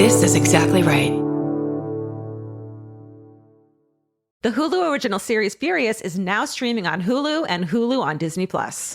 This is exactly right. The Hulu original series Furious is now streaming on Hulu and Hulu on Disney+.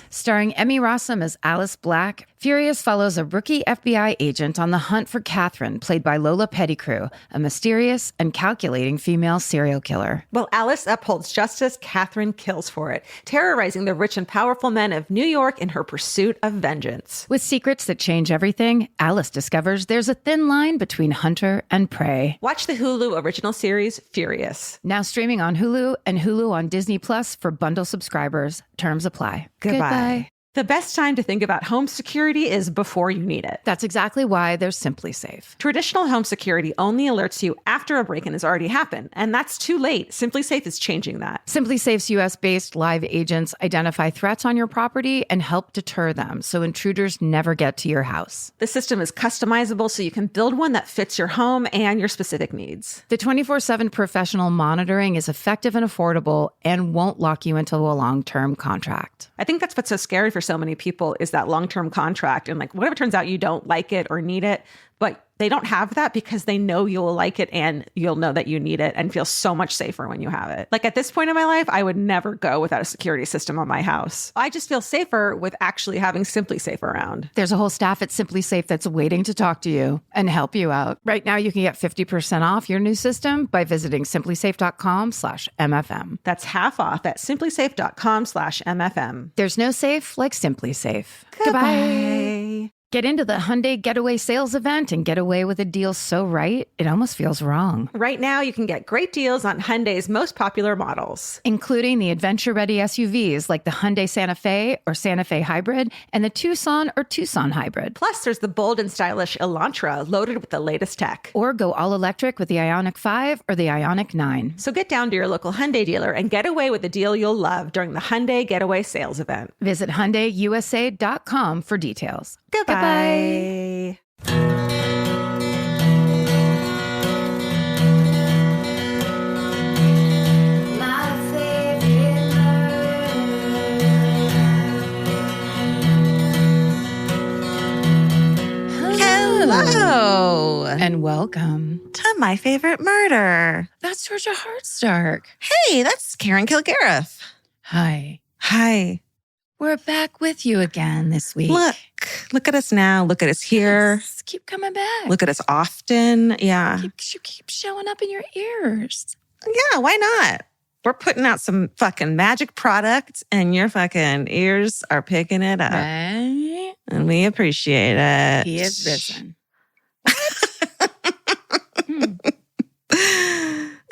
Starring Emmy Rossum as Alice Black, Furious follows a rookie FBI agent on the hunt for Catherine, played by Lola Pettigrew, a mysterious and calculating female serial killer. While Alice upholds justice, Catherine kills for it, terrorizing the rich and powerful men of New York in her pursuit of vengeance. With secrets that change everything, Alice discovers there's a thin line between hunter and prey. Watch the Hulu original series Furious. Now streaming on Hulu and Hulu on Disney Plus for bundle subscribers. Terms apply. Goodbye. The best time to think about home security is before you need it. That's exactly why there's Simply Safe. Traditional home security only alerts you after a break-in has already happened, and that's too late. Simply Safe is changing that. Simply Safe's US-based live agents identify threats on your property and help deter them so intruders never get to your house. The system is customizable so you can build one that fits your home and your specific needs. The 24/7 professional monitoring is effective and affordable and won't lock you into a long-term contract. I think that's what's so scary for so many people is that long-term contract. And like, whatever turns out you don't like it or need it, but they don't have that because they know you'll like it and you'll know that you need it and feel so much safer when you have it. Like at this point in my life, I would never go without a security system on my house. I just feel safer with actually having Simply Safe around. There's a whole staff at Simply Safe that's waiting to talk to you and help you out. Right now, you can get 50% off your new system by visiting simplysafe.com/MFM. That's half off at simplysafe.com/MFM. There's no safe like Simply Safe. Goodbye. Get into the Hyundai Getaway Sales Event and get away with a deal so right, it almost feels wrong. Right now, you can get great deals on Hyundai's most popular models, including the adventure-ready SUVs like the Hyundai Santa Fe or Santa Fe Hybrid and the Tucson or Tucson Hybrid. Plus, there's the bold and stylish Elantra loaded with the latest tech. Or go all-electric with the Ioniq 5 or the Ioniq 9. So get down to your local Hyundai dealer and get away with a deal you'll love during the Hyundai Getaway Sales Event. Visit HyundaiUSA.com for details. Goodbye. Hello. And welcome to My Favorite Murder. That's Georgia Hardstark. Hey, that's Karen Kilgariff. Hi. Hi. We're back with you again this week. Look at us now. Look at us here. Yes, keep coming back. Look at us often. Yeah. You keep showing up in your ears. Yeah, why not? We're putting out some fucking magic product and your fucking ears are picking it up. Right? And we appreciate it. He is risen.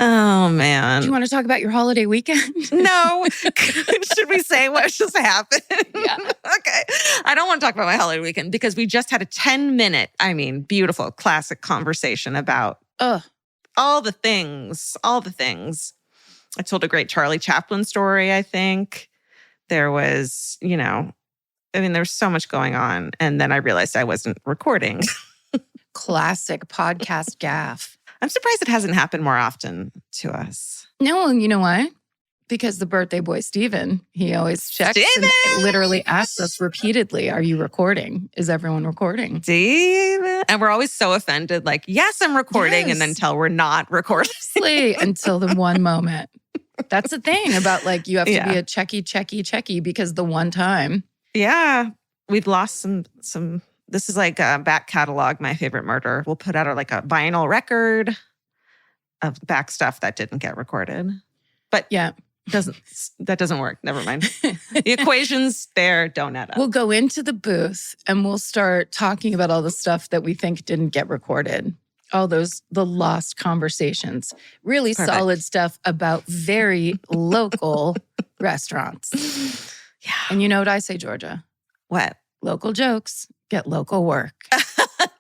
Oh, man. Do you want to talk about your holiday weekend? No. Should we say what just happened? Yeah. Okay. I don't want to talk about my holiday weekend because we just had a 10-minute, beautiful, classic conversation about all the things. I told a great Charlie Chaplin story, I think. There was, there was so much going on. And then I realized I wasn't recording. Classic podcast gaffe. I'm surprised it hasn't happened more often to us. No, you know why? Because the birthday boy, Steven, he always checks and literally asks us repeatedly, are you recording? Is everyone recording? Steven. And we're always so offended, like, yes, I'm recording. Yes. And then until we're not recording. Honestly, until the one moment. That's the thing about you have to be a checky because the one time. Yeah. We've lost some. This is like a back catalog, My Favorite Murder. We'll put out a vinyl record of back stuff that didn't get recorded. But yeah, that doesn't work. Never mind. The equations there don't add up. We'll go into the booth and we'll start talking about all the stuff that we think didn't get recorded. All the lost conversations. Really Perfect. Solid stuff about very local restaurants. Yeah. And you know what I say, Georgia? What? Local jokes get local work.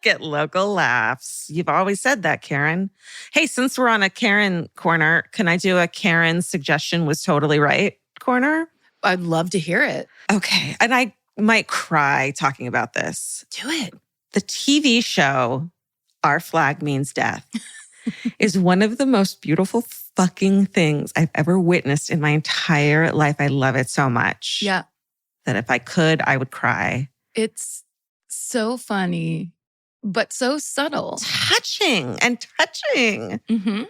Get local laughs. You've always said that, Karen. Hey, since we're on a Karen corner, can I do a Karen suggestion was totally right corner? I'd love to hear it. Okay. And I might cry talking about this. Do it. The TV show, Our Flag Means Death, is one of the most beautiful fucking things I've ever witnessed in my entire life. I love it so much. Yeah. That if I could, I would cry. It's so funny but so subtle. Touching. Mm-hmm.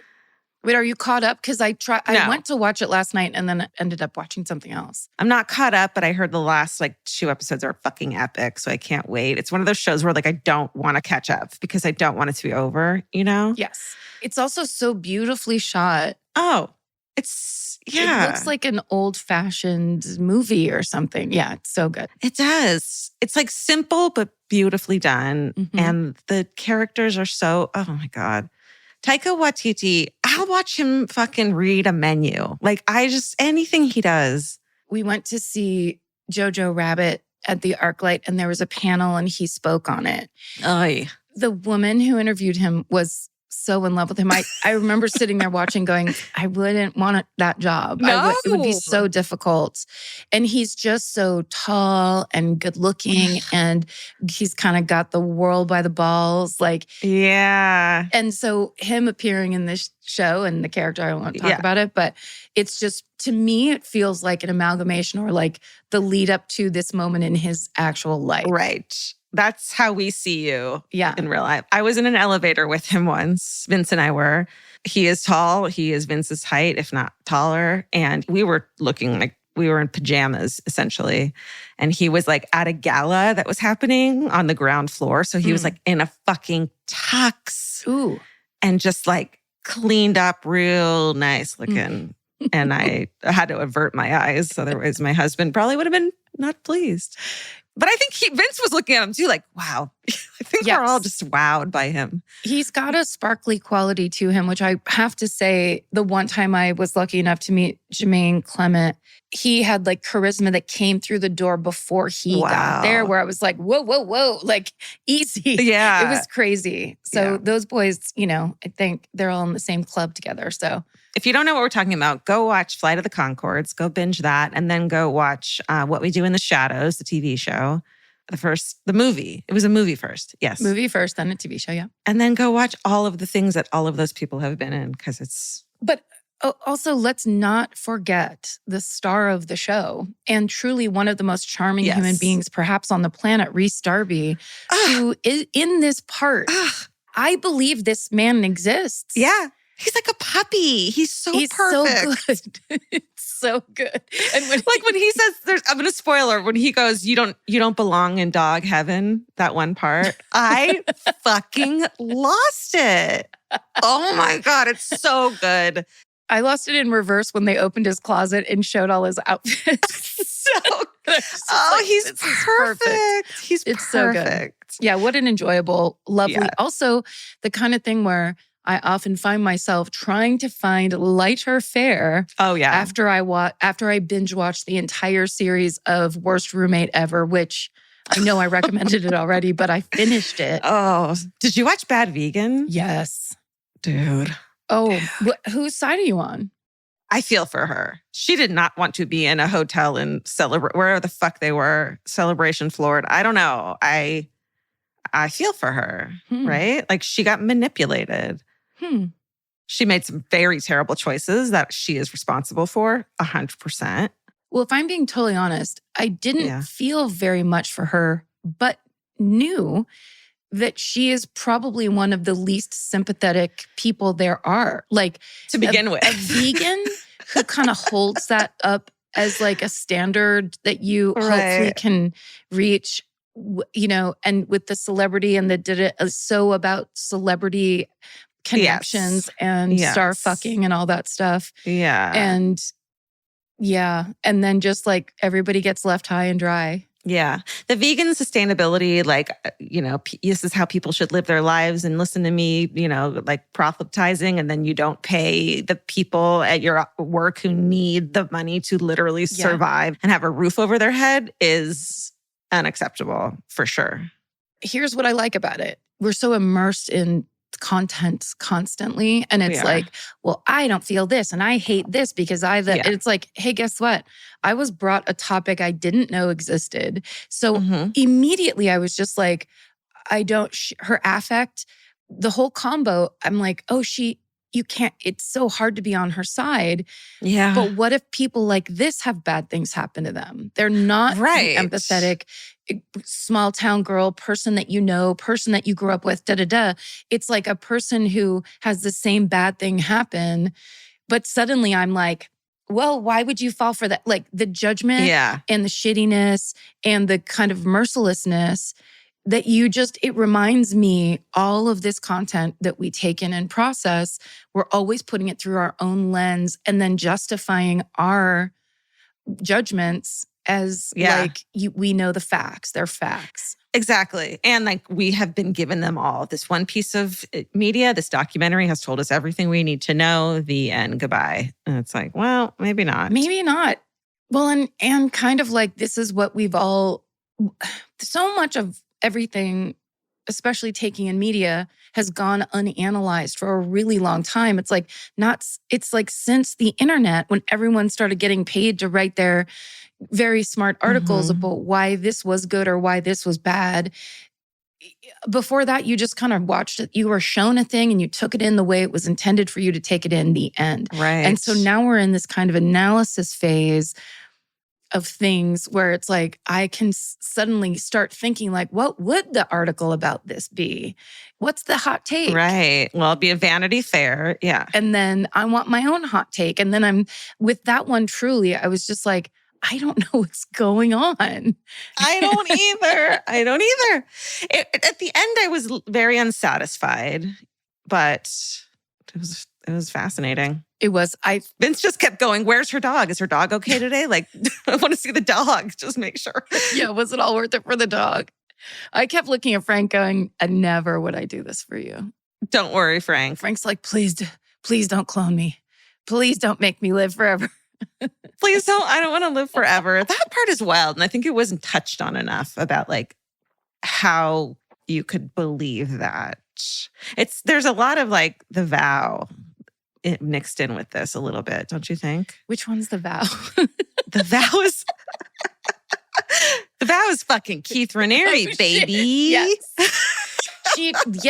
Wait, are you caught up? Because I No. went to watch it last night and then ended up watching something else. I'm not caught up, but I heard the last 2 episodes are fucking epic, so I can't wait. It's one of those shows where I don't want to catch up because I don't want it to be over, you know? Yes. It's also so beautifully shot. Oh, It looks like an old-fashioned movie or something. Yeah, it's so good. It does. It's simple but beautifully done. Mm-hmm. And the characters are so, oh my God. Taika Waititi, I'll watch him fucking read a menu. Anything he does. We went to see Jojo Rabbit at the ArcLight and there was a panel and he spoke on it. Oy. The woman who interviewed him was so in love with him. I remember sitting there watching going, I wouldn't want that job. No. It would be so difficult. And he's just so tall and good looking and he's kind of got the world by the balls. Yeah. And so him appearing in this show and the character, I won't talk about it, but it's just, to me, it feels like an amalgamation or the lead up to this moment in his actual life. Right. That's how we see you in real life. I was in an elevator with him once. Vince and I were. He is tall. He is Vince's height, if not taller. And we were looking like we were in pajamas, essentially. And he was at a gala that was happening on the ground floor. So he was in a fucking tux. Ooh. And just cleaned up real nice looking. And I had to avert my eyes. Otherwise, my husband probably would have been not pleased. But I think Vince was looking at him too, wow. I think we're all just wowed by him. He's got a sparkly quality to him, which I have to say, the one time I was lucky enough to meet Jermaine Clement, he had charisma that came through the door before he got there, where I was whoa, easy. Yeah. It was crazy. So those boys, I think they're all in the same club together. So if you don't know what we're talking about, go watch Flight of the Conchords, go binge that, and then go watch What We Do in the Shadows, the TV show. The movie. It was a movie first, yes. Movie first, then a TV show, yeah. And then go watch all of the things that all of those people have been in, because it's... But also, let's not forget the star of the show and truly one of the most charming human beings perhaps on the planet, Rhys Darby, who is in this part. I believe this man exists. Yeah. He's like a puppy. He's so perfect. So good. It's so good. And when when he says, I'm going to spoiler, when he goes, you don't belong in dog heaven, that one part, I fucking lost it. Oh my God, it's so good. I lost it in reverse when they opened his closet and showed all his outfits. So good. He's perfect. He's it's perfect. So good. Yeah, what an enjoyable, lovely. Yeah. Also, the kind of thing where I often find myself trying to find lighter fare. Oh yeah. After I binge watched the entire series of Worst Roommate Ever, which I know I recommended it already, but I finished it. Oh, did you watch Bad Vegan? Yes, dude. Oh, whose side are you on? I feel for her. She did not want to be in a hotel in wherever the fuck they were, Celebration, Florida. I don't know. I feel for her, right? She got manipulated. She made some very terrible choices that she is responsible for, 100%. Well, if I'm being totally honest, I didn't feel very much for her, but knew that she is probably one of the least sympathetic people there are. To begin with. A vegan who kind of holds that up as a standard that you hopefully can reach, and with the celebrity and did it so about celebrity connections and star fucking and all that stuff. Yeah. And then just everybody gets left high and dry. Yeah. The vegan sustainability, this is how people should live their lives and listen to me, proselytizing, and then you don't pay the people at your work who need the money to literally survive and have a roof over their head is unacceptable for sure. Here's what I like about it. We're so immersed in content constantly. And it's well, I don't feel this and I hate this because it's hey, guess what? I was brought a topic I didn't know existed. So immediately I was just her affect, the whole combo, I'm oh, she you can't, it's so hard to be on her side. Yeah. But what if people like this have bad things happen to them? They're not the empathetic, small town girl, person that you know, person that you grew up with, It's like a person who has the same bad thing happen. But suddenly I'm like, well, why would you fall for that? Like the judgment and the shittiness and the kind of mercilessness that it reminds me, all of this content that we take in and process, we're always putting it through our own lens and then justifying our judgments as we know the facts. They're facts. Exactly. And like we have been given them all. This one piece of media, this documentary has told us everything we need to know, the end, goodbye. And it's like, well, maybe not. Maybe not. Well, and kind of like this is what we've all, so much of everything, especially taking in media, has gone unanalyzed for a really long time. It's like since the internet, when everyone started getting paid to write their very smart articles about why this was good or why this was bad. Before that, you just kind of watched it. You were shown a thing and you took it in the way it was intended for you to take it in, the end. Right. And so now we're in this kind of analysis phase of things where it's like, I can suddenly start thinking like, what would the article about this be? What's the hot take? Right. Well, it'd be a Vanity Fair. Yeah. And then I want my own hot take. And then with that one, truly, I was just like, I don't know what's going on. I don't either. At the end, I was very unsatisfied, but it was fascinating. It was. Vince just kept going, where's her dog? Is her dog okay today? Like, I want to see the dog. Just make sure. Yeah, was it all worth it for the dog? I kept looking at Frank going, never would I do this for you. Don't worry, Frank. Frank's like, please don't clone me. Please don't make me live forever. Please don't. I don't want to live forever. That part is wild. And I think it wasn't touched on enough about like how you could believe that. There's a lot of like the vow mixed in with this a little bit, don't you think? Which one's the vow? The vow is fucking Keith Raniere, baby. Yes.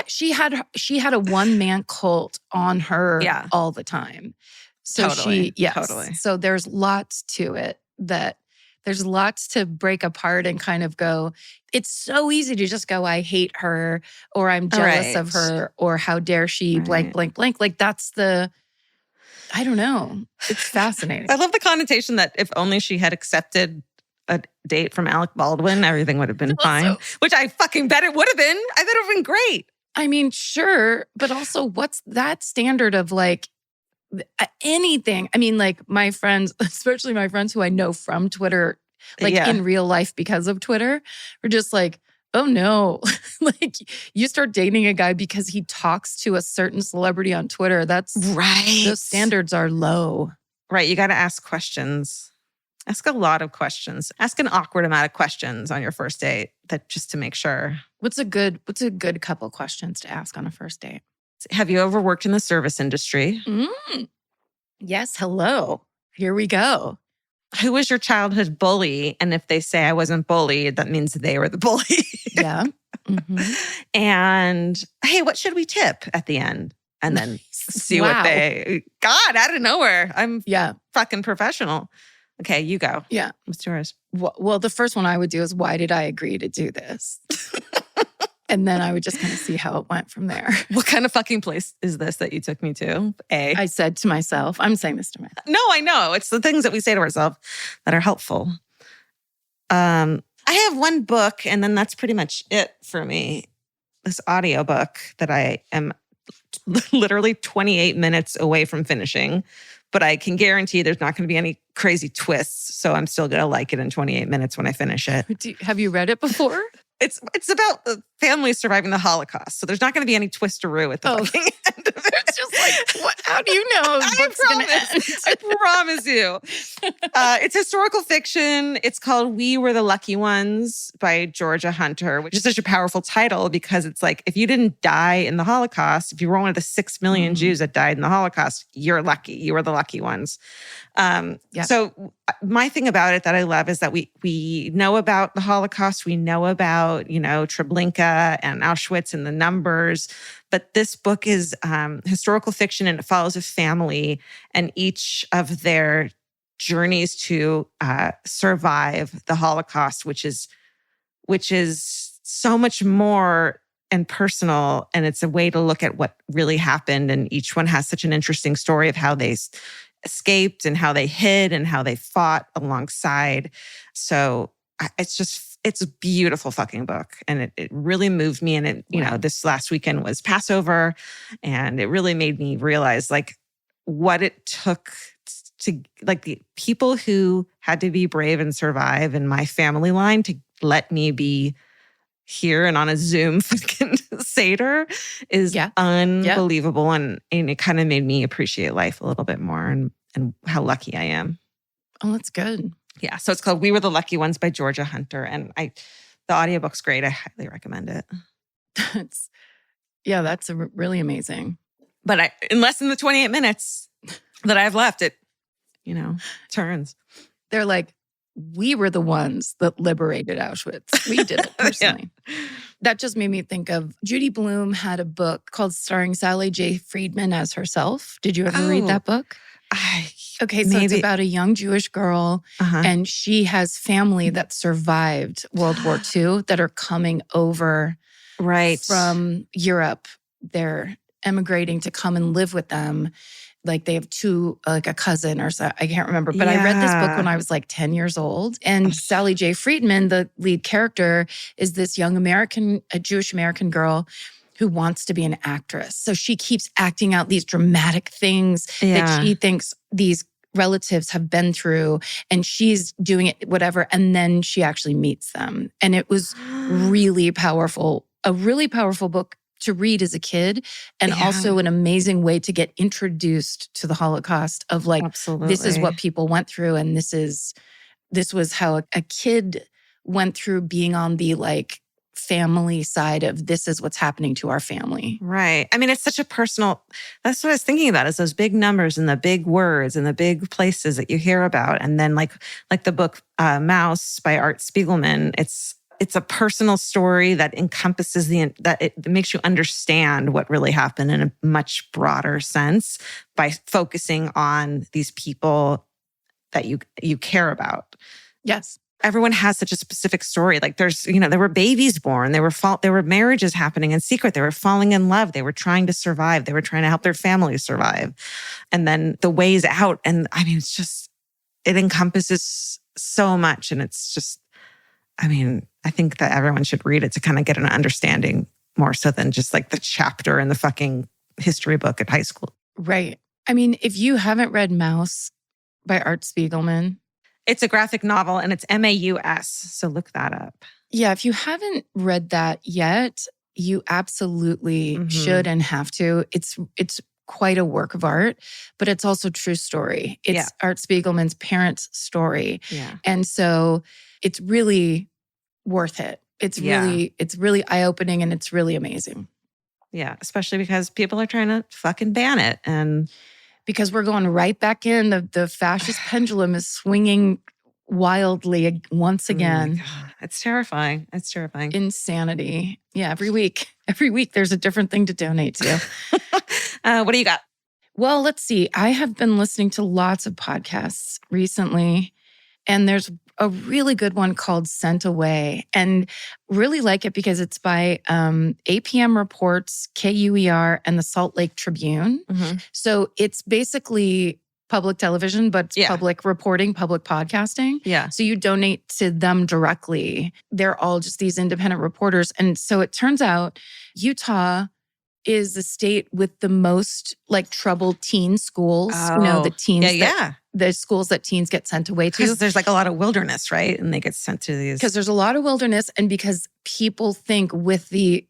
She had a one-man cult on her all the time. So totally. Totally. So there's lots to it there's lots to break apart and kind of go, it's so easy to just go, I hate her, or I'm jealous of her, or how dare she, blank, blank, blank. Like I don't know. It's fascinating. I love the connotation that if only she had accepted a date from Alec Baldwin, everything would have been fine. Which I fucking bet it would have been. I bet it would have been great. I mean, sure. But also, what's that standard of like anything? I mean, like my friends, especially my friends who I know from Twitter, like in real life because of Twitter, are just like, oh no, like you start dating a guy because he talks to a certain celebrity on Twitter. That's right. Those standards are low. Right. You got to ask questions. Ask a lot of questions. Ask an awkward amount of questions on your first date, that just to make sure. What's a good couple questions to ask on a first date? Have you ever worked in the service industry? Yes. Hello. Here we go. Who was your childhood bully? And if they say I wasn't bullied, that means they were the bully. Yeah. And hey, what should we tip at the end? And then see what God, out of nowhere. I'm fucking professional. Okay, you go. Yeah. What's yours? Well, the first one I would do is, why did I agree to do this? And then I would just kind of see how it went from there. What kind of fucking place is this that you took me to? I said to myself, I'm saying this to myself. No, I know. It's the things that we say to ourselves that are helpful. I have one book, and then that's pretty much it for me. This audiobook that I am literally 28 minutes away from finishing, but I can guarantee there's not going to be any crazy twists. So I'm still going to like it in 28 minutes when I finish it. Have you read it before? It's about the family surviving the Holocaust. So there's not going to be any twisteroo at the fucking end of it. It's just like, what? How do you know the book's going to end? I promise you. It's historical fiction. It's called We Were the Lucky Ones by Georgia Hunter, which is such a powerful title because it's like, if you didn't die in the Holocaust, if you were one of the 6 million Jews that died in the Holocaust, you're lucky. You were the lucky ones. So my thing about it that I love is that we know about the Holocaust. We know about, Treblinka and Auschwitz and the numbers. But this book is historical fiction, and it follows a family and each of their journeys to survive the Holocaust, which is so much more and personal. And it's a way to look at what really happened. And each one has such an interesting story of how they escaped and how they hid and how they fought alongside. So it's a beautiful fucking book. And it really moved me. And this last weekend was Passover, and it really made me realize like what it took to, like, the people who had to be brave and survive in my family line to let me be here and on a Zoom fucking Seder is unbelievable. And it kind of made me appreciate life a little bit more and how lucky I am. Oh, that's good. Yeah. So it's called We Were the Lucky Ones by Georgia Hunter. And the audiobook's great. I highly recommend it. That's really amazing. But in less than the 28 minutes that I've left, it, turns. They're like, we were the ones that liberated Auschwitz. We did it personally. That just made me think of Judy Blume had a book called starring Sally J. Friedman as herself. Did you ever read that book? Okay, so it's about a young Jewish girl, and she has family that survived World War II that are coming over from Europe. They're emigrating to come and live with them. Like they have a cousin or so, I can't remember. But I read this book when I was like 10 years old. And Sally J. Friedman, the lead character, is this young a Jewish American girl who wants to be an actress. So she keeps acting out these dramatic things that she thinks these relatives have been through, and she's doing it, whatever. And then she actually meets them. And it was really powerful, a really powerful book to read as a kid, and also an amazing way to get introduced to the Holocaust of like, this is what people went through. And this was how a kid went through being on the like family side of this is what's happening to our family. Right. I mean, it's such a personal, that's what I was thinking about, is those big numbers and the big words and the big places that you hear about. And then like the book Mouse by Art Spiegelman, it's a personal story that encompasses that it makes you understand what really happened in a much broader sense by focusing on these people that you care about. Yes. Everyone has such a specific story. Like there were babies born, there were marriages happening in secret, they were falling in love, they were trying to survive, they were trying to help their families survive. And then the ways out. And I mean, it encompasses so much. And it's just, I think that everyone should read it to kind of get an understanding more so than just like the chapter in the fucking history book at high school. Right. I mean, if you haven't read Mouse by Art Spiegelman. It's a graphic novel and it's MAUS. So look that up. Yeah. If you haven't read that yet, you absolutely should and have to. It's quite a work of art, but it's also true story. It's Art Spiegelman's parents' story. Yeah. And so it's really worth it. It's really eye-opening and it's really amazing. Yeah, especially because people are trying to fucking ban it. And because we're going right back in, the fascist pendulum is swinging wildly once again. Oh my God. It's terrifying. It's terrifying. Insanity. Yeah, every week there's a different thing to donate to. What do you got? Well, let's see. I have been listening to lots of podcasts recently, and there's a really good one called Sent Away, and really like it because it's by APM Reports, KUER, and the Salt Lake Tribune. So it's basically public television, but it's public reporting, public podcasting. Yeah. So you donate to them directly. They're all just these independent reporters. And so it turns out Utah is the state with the most like troubled teen schools. The teens the schools that teens get sent away to. Because there's like a lot of wilderness, right? And they get sent to these. Because there's a lot of wilderness, and because people think with the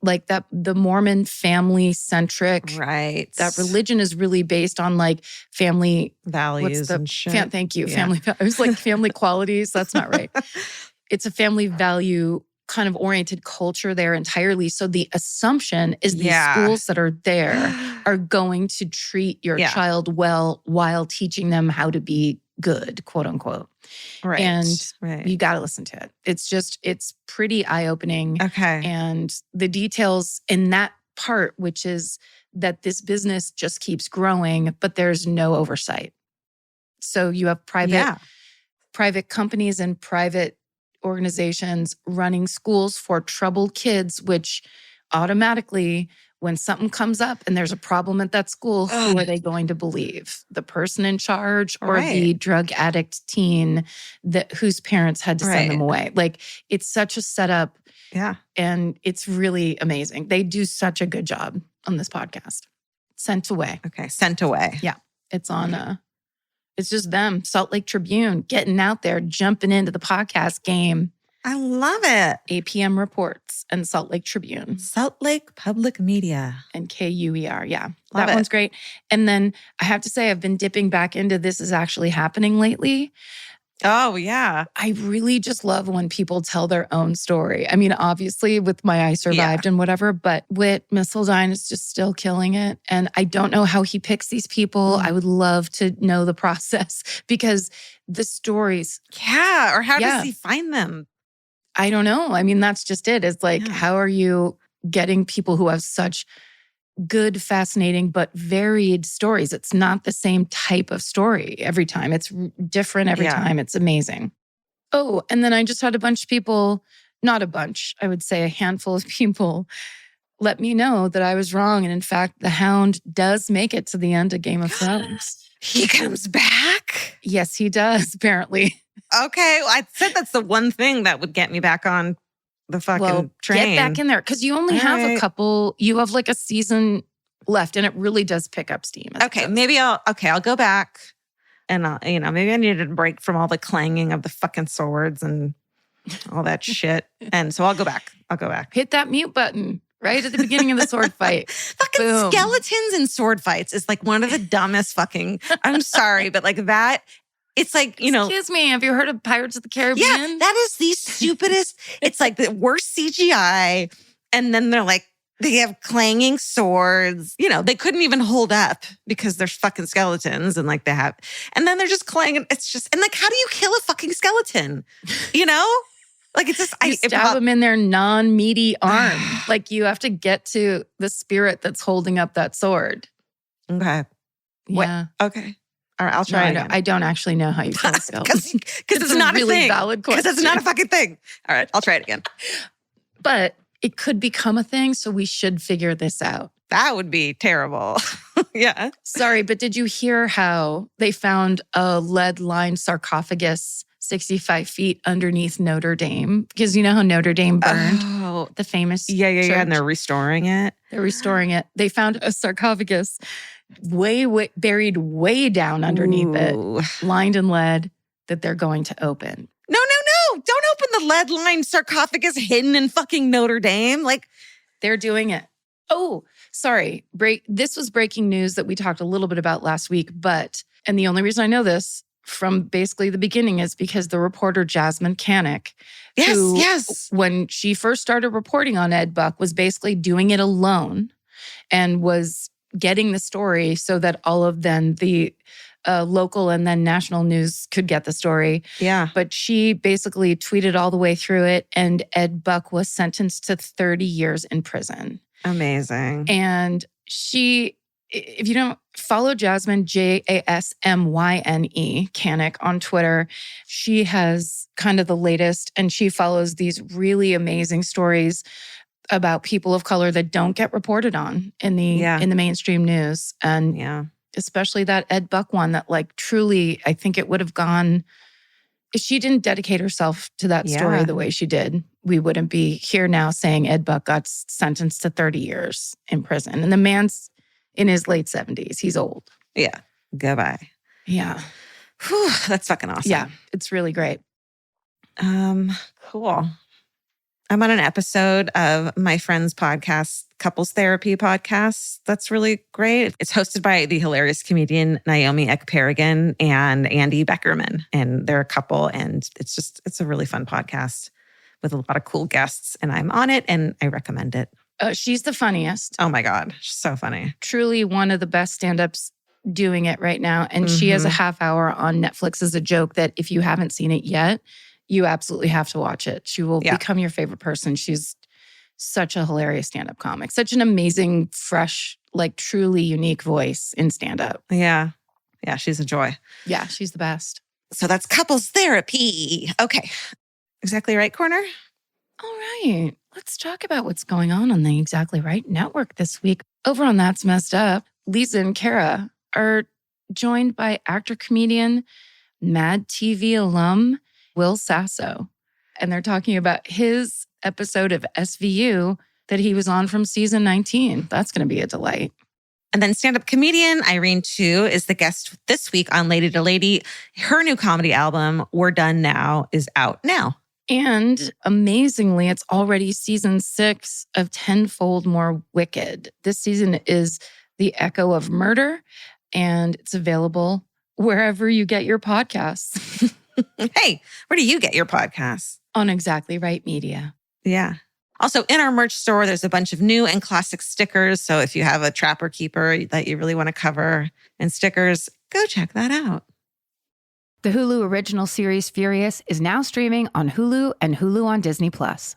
Mormon family centric, right? That religion is really based on like family values and shit. Thank you, family. I was like family qualities. That's not right. It's a family value kind of oriented culture there entirely. So the assumption is these schools that are there are going to treat your child well while teaching them how to be good, quote unquote. Right. And right. you got to listen to it. It's pretty eye-opening. Okay. And the details in that part, which is that this business just keeps growing, but there's no oversight. So you have private companies and private organizations running schools for troubled kids, which automatically, when something comes up and there's a problem at that school, who are they going to believe? The person in charge or the drug addict teen whose parents had to send them away? Like, it's such a setup. Yeah. And it's really amazing. They do such a good job on this podcast. Sent Away. Okay. Sent Away. Yeah. It's on, it's just them, Salt Lake Tribune, getting out there, jumping into the podcast game. I love it. APM Reports and Salt Lake Tribune. Salt Lake Public Media. And KUER. Yeah. Love that it. one's great. And then I have to say, I've been dipping back into This Is Actually Happening lately. Oh, yeah. I really just love when people tell their own story. I mean, obviously with My I Survived and whatever, but Whit Missildine is just still killing it. And I don't know how he picks these people. I would love to know the process because the stories. Yeah. Or how does he find them? I don't know. I mean, that's just it. It's like, how are you getting people who have such good, fascinating, but varied stories? It's not the same type of story every time. It's different every time. It's amazing. Oh, and then I just had a bunch of people, not a bunch, I would say a handful of people let me know that I was wrong. And in fact, the Hound does make it to the end of Game of Thrones. He comes back? Yes, he does, apparently. Okay. Well, I said that's the one thing that would get me back on the fucking train. Get back in there because you only have a couple. You have like a season left, and it really does pick up steam. Okay, maybe I'll go back, and maybe I needed a break from all the clanging of the fucking swords and all that shit, and so I'll go back. Hit that mute button right at the beginning of the sword fight. Fucking Boom. Skeletons in sword fights is like one of the dumbest fucking. I'm sorry, but like that. It's like, Excuse me, have you heard of Pirates of the Caribbean? Yeah, that is the stupidest. It's like the worst CGI. And then they have clanging swords. They couldn't even hold up because there's fucking skeletons and and then they're just clanging. It's just, and how do you kill a fucking skeleton? It's just, you stab them in their non-meaty arm. You have to get to the spirit that's holding up that sword. Okay. Yeah. Okay. All right, I'll try it again. I don't actually know how you kill a skeleton. Because it's not really a thing. Valid question. Because it's not a fucking thing. All right, I'll try it again. But it could become a thing, so we should figure this out. That would be terrible. Yeah. Sorry, but did you hear how they found a lead-lined sarcophagus 65 feet underneath Notre Dame? Because you know how Notre Dame burned? Oh. The famous church? Yeah, and they're restoring it. They're restoring it. They found a sarcophagus way buried way down underneath it, lined in lead, that they're going to open. No. Don't open the lead-lined sarcophagus hidden in fucking Notre Dame. They're doing it. Oh, sorry. This was breaking news that we talked a little bit about last week, and the only reason I know this from basically the beginning is because the reporter Jasmine Canick, yes, when she first started reporting on Ed Buck, was basically doing it alone and was getting the story so that all of then the local and then national news could get the story. Yeah. But she basically tweeted all the way through it, and Ed Buck was sentenced to 30 years in prison. Amazing. And she, if you don't follow Jasmine, Jasmyne Canick on Twitter, she has kind of the latest, and she follows these really amazing stories about people of color that don't get reported on in the mainstream news. And especially that Ed Buck one that truly, I think it would have gone, if she didn't dedicate herself to that story the way she did, we wouldn't be here now saying Ed Buck got sentenced to 30 years in prison. And the man's in his late 70s. He's old. Yeah. Goodbye. Yeah. Whew, that's fucking awesome. Yeah. It's really great. Cool. I'm on an episode of my friend's podcast, Couples Therapy Podcast. That's really great. It's hosted by the hilarious comedian Naomi Ekperigin and Andy Beckerman. And they're a couple, and it's a really fun podcast with a lot of cool guests. And I'm on it, and I recommend it. She's the funniest. Oh my God. She's so funny. Truly one of the best stand-ups doing it right now. And she has a half hour on Netflix as a joke that if you haven't seen it yet, you absolutely have to watch it. She will become your favorite person. She's such a hilarious stand-up comic. Such an amazing, fresh, like truly unique voice in stand-up. Yeah. Yeah, she's a joy. Yeah, she's the best. So that's couples therapy. Okay. Exactly Right corner. All right. Let's talk about what's going on the Exactly Right network this week. Over on That's Messed Up, Lisa and Kara are joined by actor-comedian, Mad TV alum, Will Sasso. And they're talking about his episode of SVU that he was on from season 19. That's going to be a delight. And then stand-up comedian Irene Tu is the guest this week on Lady to Lady. Her new comedy album, We're Done Now, is out now. And amazingly, it's already season 6 of Tenfold More Wicked. This season is The Echo of Murder, and it's available wherever you get your podcasts. Hey, where do you get your podcasts? On Exactly Right Media. Yeah. Also, in our merch store, there's a bunch of new and classic stickers. So if you have a Trapper Keeper that you really want to cover and stickers, go check that out. The Hulu original series Furious is now streaming on Hulu and Hulu on Disney+.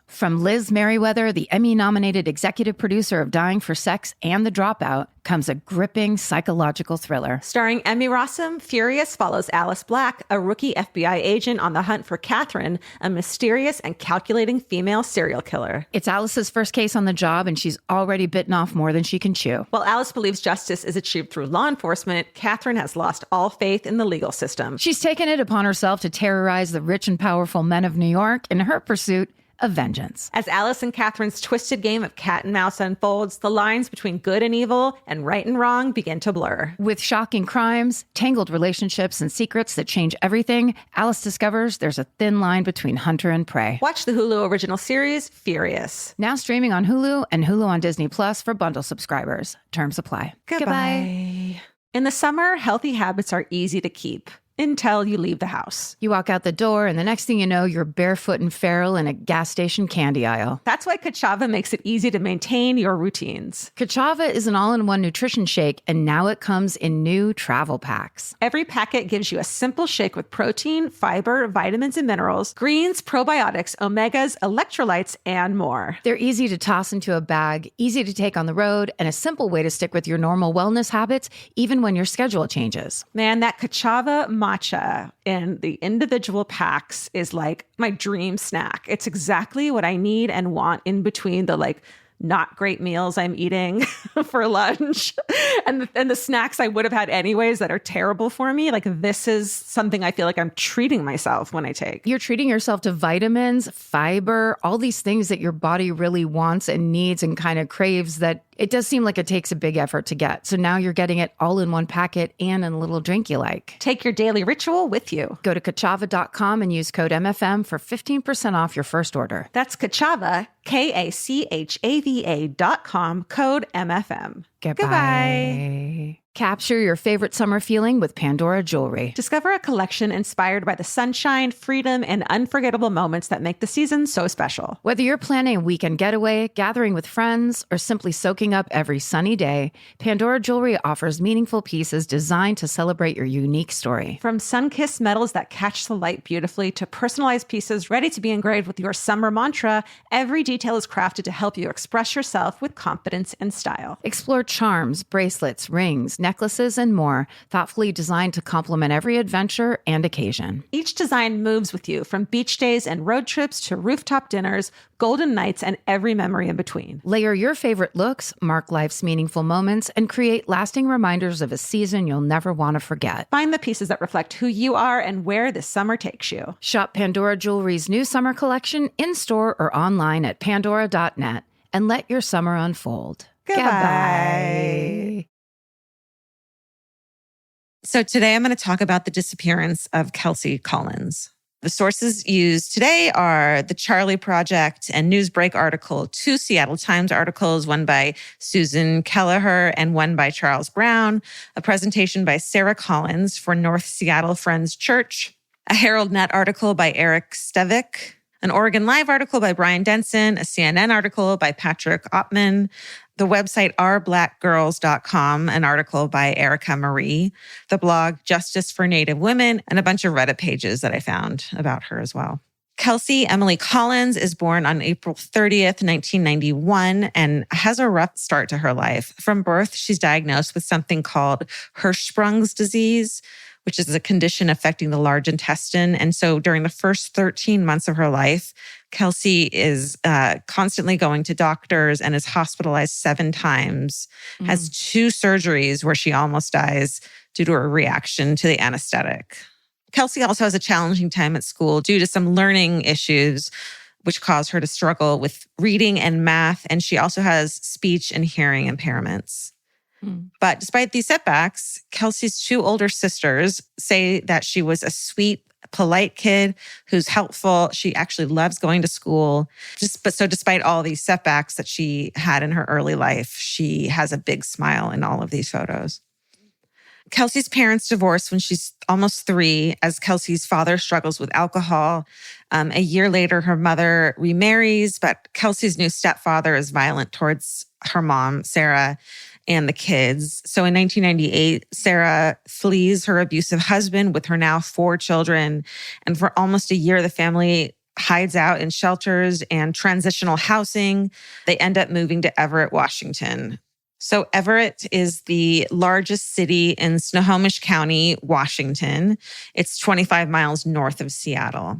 From Liz Merriweather, the Emmy-nominated executive producer of Dying for Sex and The Dropout, comes a gripping psychological thriller. Starring Emmy Rossum, Furious follows Alice Black, a rookie FBI agent on the hunt for Catherine, a mysterious and calculating female serial killer. It's Alice's first case on the job, and she's already bitten off more than she can chew. While Alice believes justice is achieved through law enforcement, Catherine has lost all faith in the legal system. She's taken it upon herself to terrorize the rich and powerful men of New York in her pursuit of vengeance. As Alice and Catherine's twisted game of cat and mouse unfolds, the lines between good and evil and right and wrong begin to blur. With shocking crimes, tangled relationships, and secrets that change everything, Alice discovers there's a thin line between hunter and prey. Watch the Hulu original series, Furious. Now streaming on Hulu and Hulu on Disney Plus for bundle subscribers. Terms apply. Goodbye. In the summer, healthy habits are easy to keep. Until you leave the house. You walk out the door, and the next thing you know, you're barefoot and feral in a gas station candy aisle. That's why Kachava makes it easy to maintain your routines. Kachava is an all-in-one nutrition shake, and now it comes in new travel packs. Every packet gives you a simple shake with protein, fiber, vitamins and minerals, greens, probiotics, omegas, electrolytes, and more. They're easy to toss into a bag, easy to take on the road, and a simple way to stick with your normal wellness habits, even when your schedule changes. Man, that Kachava matcha in the individual packs is like my dream snack. It's exactly what I need and want in between the not great meals I'm eating for lunch and the snacks I would have had anyways that are terrible for me. Like, this is something I feel like I'm treating myself when I take. You're treating yourself to vitamins, fiber, all these things that your body really wants and needs and kind of craves that it does seem like it takes a big effort to get. So now you're getting it all in one packet and in a little drink you like. Take your daily ritual with you. Go to Kachava.com and use code MFM for 15% off your first order. That's Kachava, KACHAVA.com, code MFM. Goodbye. Capture your favorite summer feeling with Pandora Jewelry. Discover a collection inspired by the sunshine, freedom, and unforgettable moments that make the season so special. Whether you're planning a weekend getaway, gathering with friends, or simply soaking up every sunny day, Pandora Jewelry offers meaningful pieces designed to celebrate your unique story. From sun-kissed metals that catch the light beautifully to personalized pieces ready to be engraved with your summer mantra, every detail is crafted to help you express yourself with confidence and style. Explore charms, bracelets, rings, necklaces, and more, thoughtfully designed to complement every adventure and occasion. Each design moves with you, from beach days and road trips to rooftop dinners, golden nights, and every memory in between. Layer your favorite looks, mark life's meaningful moments, and create lasting reminders of a season you'll never want to forget. Find the pieces that reflect who you are and where this summer takes you. Shop Pandora Jewelry's new summer collection in-store or online at pandora.net and let your summer unfold. Goodbye. So today I'm going to talk about the disappearance of Kelsey Collins. The sources used today are The Charlie Project and Newsbreak article, 2 Seattle Times articles, one by Susan Kelleher and one by Charles Brown, a presentation by Sarah Collins for North Seattle Friends Church, a Herald Net article by Eric Stevick, an Oregon Live article by Brian Denson, a CNN article by Patrick Ottman, The website ourblackgirls.com, an article by Erica Marie, the blog Justice for Native Women, and a bunch of Reddit pages that I found about her as well. Kelsey Emily Collins is born on April 30th, 1991, and has a rough start to her life. From birth, she's diagnosed with something called Hirschsprung's disease, which is a condition affecting the large intestine. And so during the first 13 months of her life, Kelsey is constantly going to doctors and is hospitalized 7 times, has 2 surgeries where she almost dies due to a reaction to the anesthetic. Kelsey also has a challenging time at school due to some learning issues, which cause her to struggle with reading and math. And she also has speech and hearing impairments. But despite these setbacks, Kelsey's 2 older sisters say that she was a sweet, polite kid who's helpful. She actually loves going to school. So despite all these setbacks that she had in her early life, she has a big smile in all of these photos. Kelsey's parents divorced when she's almost 3, as Kelsey's father struggles with alcohol. A year later, her mother remarries, but Kelsey's new stepfather is violent towards her mom, Sarah, and the kids. So in 1998, Sarah flees her abusive husband with her now 4 children. And for almost a year, the family hides out in shelters and transitional housing. They end up moving to Everett, Washington. So Everett is the largest city in Snohomish County, Washington. It's 25 miles north of Seattle.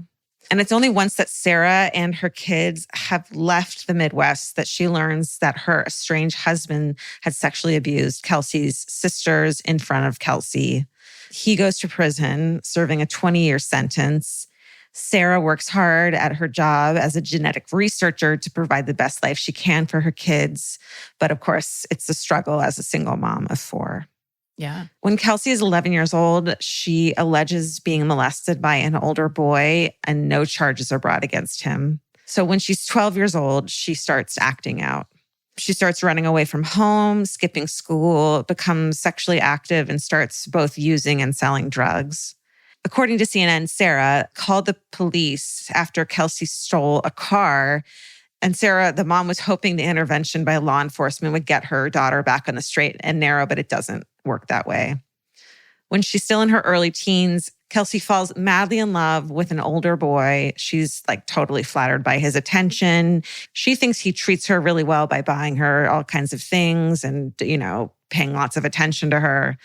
And it's only once that Sarah and her kids have left the Midwest that she learns that her estranged husband had sexually abused Kelsey's sisters in front of Kelsey. He goes to prison, serving a 20-year sentence. Sarah works hard at her job as a genetic researcher to provide the best life she can for her kids. But of course, it's a struggle as a single mom of 4. Yeah. When Kelsey is 11 years old, she alleges being molested by an older boy and no charges are brought against him. So when she's 12 years old, she starts acting out. She starts running away from home, skipping school, becomes sexually active, and starts both using and selling drugs. According to CNN, Sarah called the police after Kelsey stole a car. And Sarah, the mom, was hoping the intervention by law enforcement would get her daughter back on the straight and narrow, but it doesn't work that way. When she's still in her early teens, Kelsey falls madly in love with an older boy. She's like totally flattered by his attention. She thinks he treats her really well by buying her all kinds of things and, paying lots of attention to her.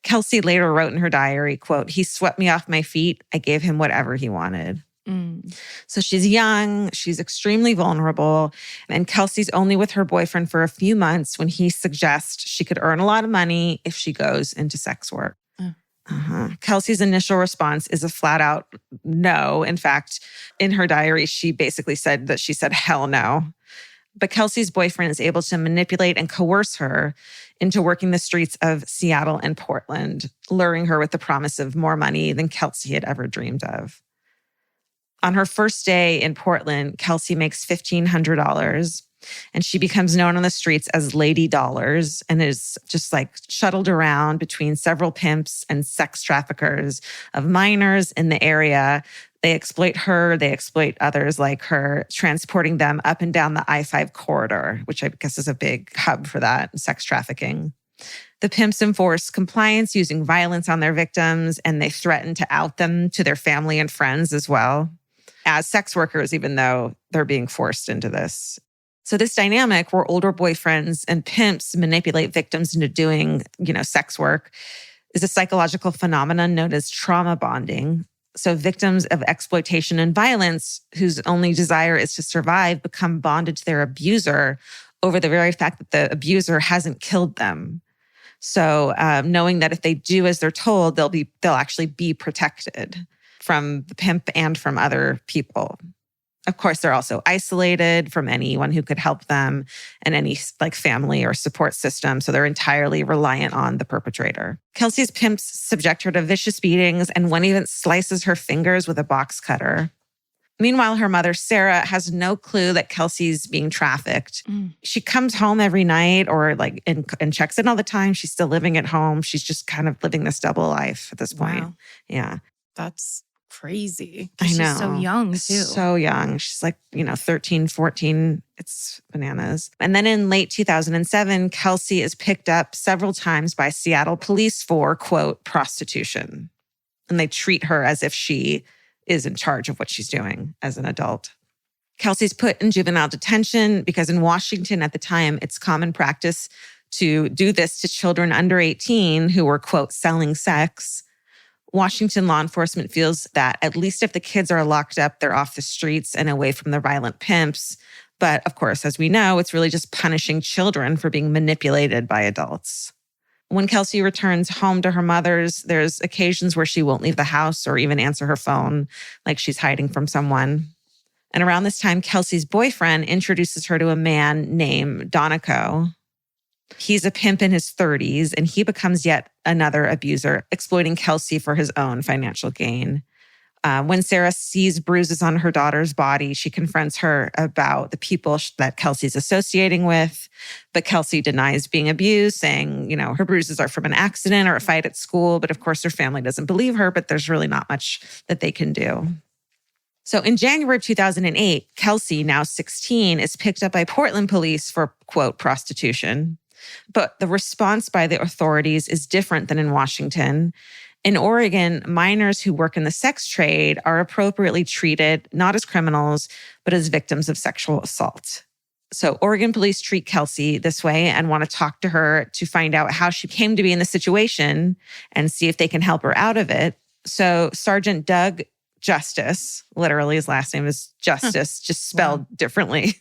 Kelsey later wrote in her diary, quote, "He swept me off my feet. I gave him whatever he wanted." So she's young, she's extremely vulnerable, and Kelsey's only with her boyfriend for a few months when he suggests she could earn a lot of money if she goes into sex work. Kelsey's initial response is a flat out no. In fact, in her diary, she basically said that she said hell no. But Kelsey's boyfriend is able to manipulate and coerce her into working the streets of Seattle and Portland, luring her with the promise of more money than Kelsey had ever dreamed of. On her first day in Portland, Kelsey makes $1,500 and she becomes known on the streets as Lady Dollars and is just like shuttled around between several pimps and sex traffickers of minors in the area. They exploit her, they exploit others like her, transporting them up and down the I-5 corridor, which I guess is a big hub for that, sex trafficking. The pimps enforce compliance using violence on their victims, and they threaten to out them to their family and friends as well as sex workers, even though they're being forced into this. So this dynamic where older boyfriends and pimps manipulate victims into doing, sex work is a psychological phenomenon known as trauma bonding. So victims of exploitation and violence whose only desire is to survive become bonded to their abuser over the very fact that the abuser hasn't killed them. So knowing that if they do as they're told, they'll actually be protected from the pimp and from other people. Of course, they're also isolated from anyone who could help them and any family or support system. So they're entirely reliant on the perpetrator. Kelsey's pimps subject her to vicious beatings, and one even slices her fingers with a box cutter. Meanwhile, her mother, Sarah, has no clue that Kelsey's being trafficked. She comes home every night and checks in all the time. She's still living at home. She's just kind of living this double life at this point. Wow. Yeah. That's crazy. I know. She's so young, too. So young. She's like, 13, 14. It's bananas. And then in late 2007, Kelsey is picked up several times by Seattle police for, quote, prostitution. And they treat her as if she is in charge of what she's doing as an adult. Kelsey's put in juvenile detention because in Washington at the time, it's common practice to do this to children under 18 who were, quote, selling sex. Washington law enforcement feels that at least if the kids are locked up, they're off the streets and away from the violent pimps. But of course, as we know, it's really just punishing children for being manipulated by adults. When Kelsey returns home to her mother's, there's occasions where she won't leave the house or even answer her phone, like she's hiding from someone. And around this time, Kelsey's boyfriend introduces her to a man named Donico. He's a pimp in his 30s, and he becomes yet another abuser, exploiting Kelsey for his own financial gain. When Sarah sees bruises on her daughter's body, she confronts her about the people that Kelsey's associating with. But Kelsey denies being abused, saying, her bruises are from an accident or a fight at school. But of course, her family doesn't believe her, but there's really not much that they can do. So in January of 2008, Kelsey, now 16, is picked up by Portland police for, quote, prostitution. But the response by the authorities is different than in Washington. In Oregon, minors who work in the sex trade are appropriately treated not as criminals, but as victims of sexual assault. So Oregon police treat Kelsey this way and want to talk to her to find out how she came to be in the situation and see if they can help her out of it. So Sergeant Doug Justice, literally his last name is Justice, just spelled differently.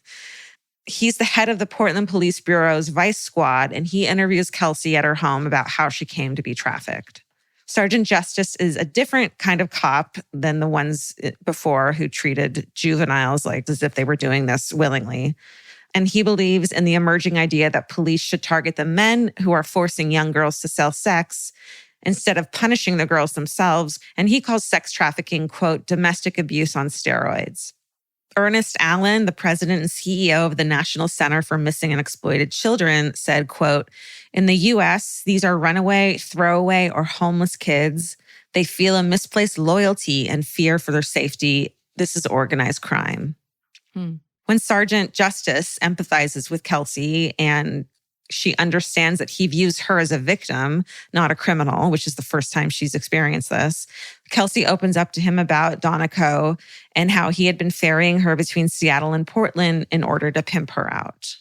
He's the head of the Portland Police Bureau's Vice Squad, and he interviews Kelsey at her home about how she came to be trafficked. Sergeant Justice is a different kind of cop than the ones before who treated juveniles like as if they were doing this willingly. And he believes in the emerging idea that police should target the men who are forcing young girls to sell sex instead of punishing the girls themselves. And he calls sex trafficking, quote, domestic abuse on steroids. Ernest Allen, the president and CEO of the National Center for Missing and Exploited Children, said, quote, in the U.S., these are runaway, throwaway, or homeless kids. They feel a misplaced loyalty and fear for their safety. This is organized crime. When Sergeant Justice empathizes with Kelsey and she understands that he views her as a victim, not a criminal, which is the first time she's experienced this, Kelsey opens up to him about Donico and how he had been ferrying her between Seattle and Portland in order to pimp her out.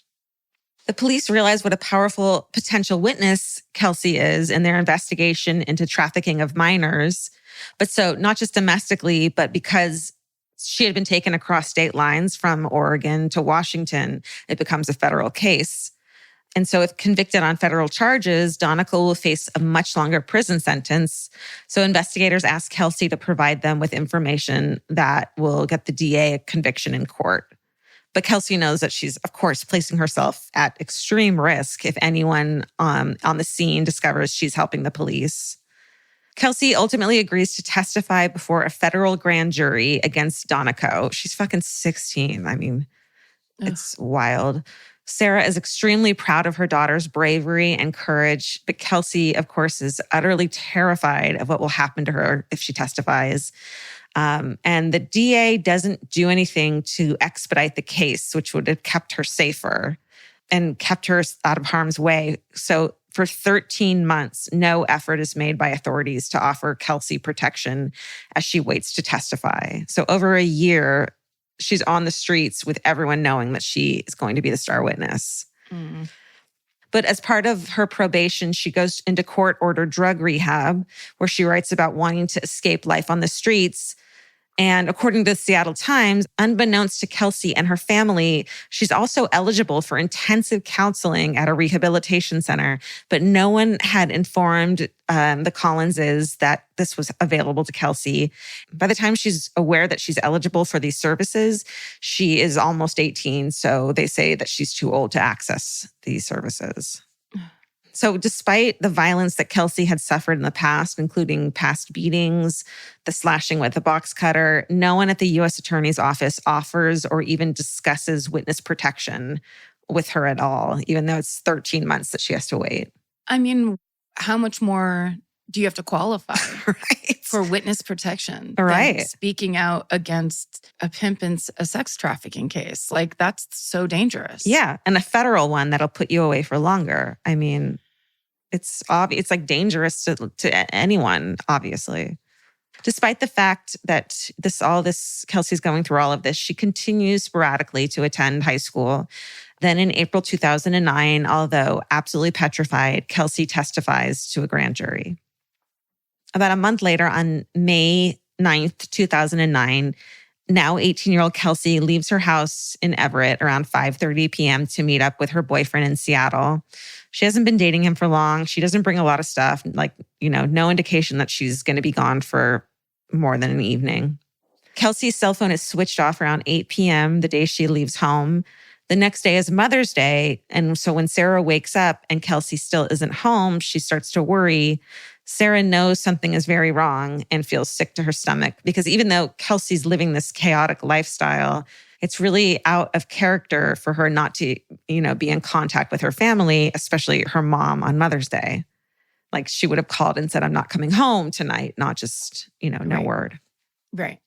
The police realize what a powerful potential witness Kelsey is in their investigation into trafficking of minors. But so not just domestically, but because she had been taken across state lines from Oregon to Washington, it becomes a federal case. And so if convicted on federal charges, Donico will face a much longer prison sentence. So investigators ask Kelsey to provide them with information that will get the DA a conviction in court. But Kelsey knows that she's, of course, placing herself at extreme risk if anyone on the scene discovers she's helping the police. Kelsey ultimately agrees to testify before a federal grand jury against Donico. She's fucking 16. I mean, it's wild. Sarah is extremely proud of her daughter's bravery and courage, but Kelsey, of course, is utterly terrified of what will happen to her if she testifies. And the DA doesn't do anything to expedite the case, which would have kept her safer and kept her out of harm's way. So for 13 months, no effort is made by authorities to offer Kelsey protection as she waits to testify. So over a year, she's on the streets with everyone knowing that she is going to be the star witness. But as part of her probation, she goes into court-ordered drug rehab, where she writes about wanting to escape life on the streets. And according to the Seattle Times, unbeknownst to Kelsey and her family, she's also eligible for intensive counseling at a rehabilitation center. But no one had informed the Collinses that this was available to Kelsey. By the time she's aware that she's eligible for these services, she is almost 18. So they say that she's too old to access these services. So despite the violence that Kelsey had suffered in the past, including past beatings, the slashing with a box cutter, no one at the U.S. Attorney's Office offers or even discusses witness protection with her at all, even though it's 13 months that she has to wait. I mean, how much more do you have to qualify Right. for witness protection? Right. Than speaking out against a pimp in a sex trafficking case. Like, that's so dangerous. Yeah. And a federal one that'll put you away for longer. I mean, it's obvious. It's like dangerous to anyone, obviously. Despite the fact that Kelsey's going through all of this, she continues sporadically to attend high school. Then in April 2009, although absolutely petrified, Kelsey testifies to a grand jury. About a month later, on May 9th, 2009, now 18-year-old Kelsey leaves her house in Everett around 5:30 p.m. to meet up with her boyfriend in Seattle. She hasn't been dating him for long. She doesn't bring a lot of stuff, no indication that she's going to be gone for more than an evening. Kelsey's cell phone is switched off around 8 p.m. the day she leaves home. The next day is Mother's Day. And so when Sarah wakes up and Kelsey still isn't home, she starts to worry. Sarah knows something is very wrong and feels sick to her stomach because even though Kelsey's living this chaotic lifestyle, it's really out of character for her not to, be in contact with her family, especially her mom on Mother's Day. Like she would have called and said, I'm not coming home tonight, not just, no word. Right.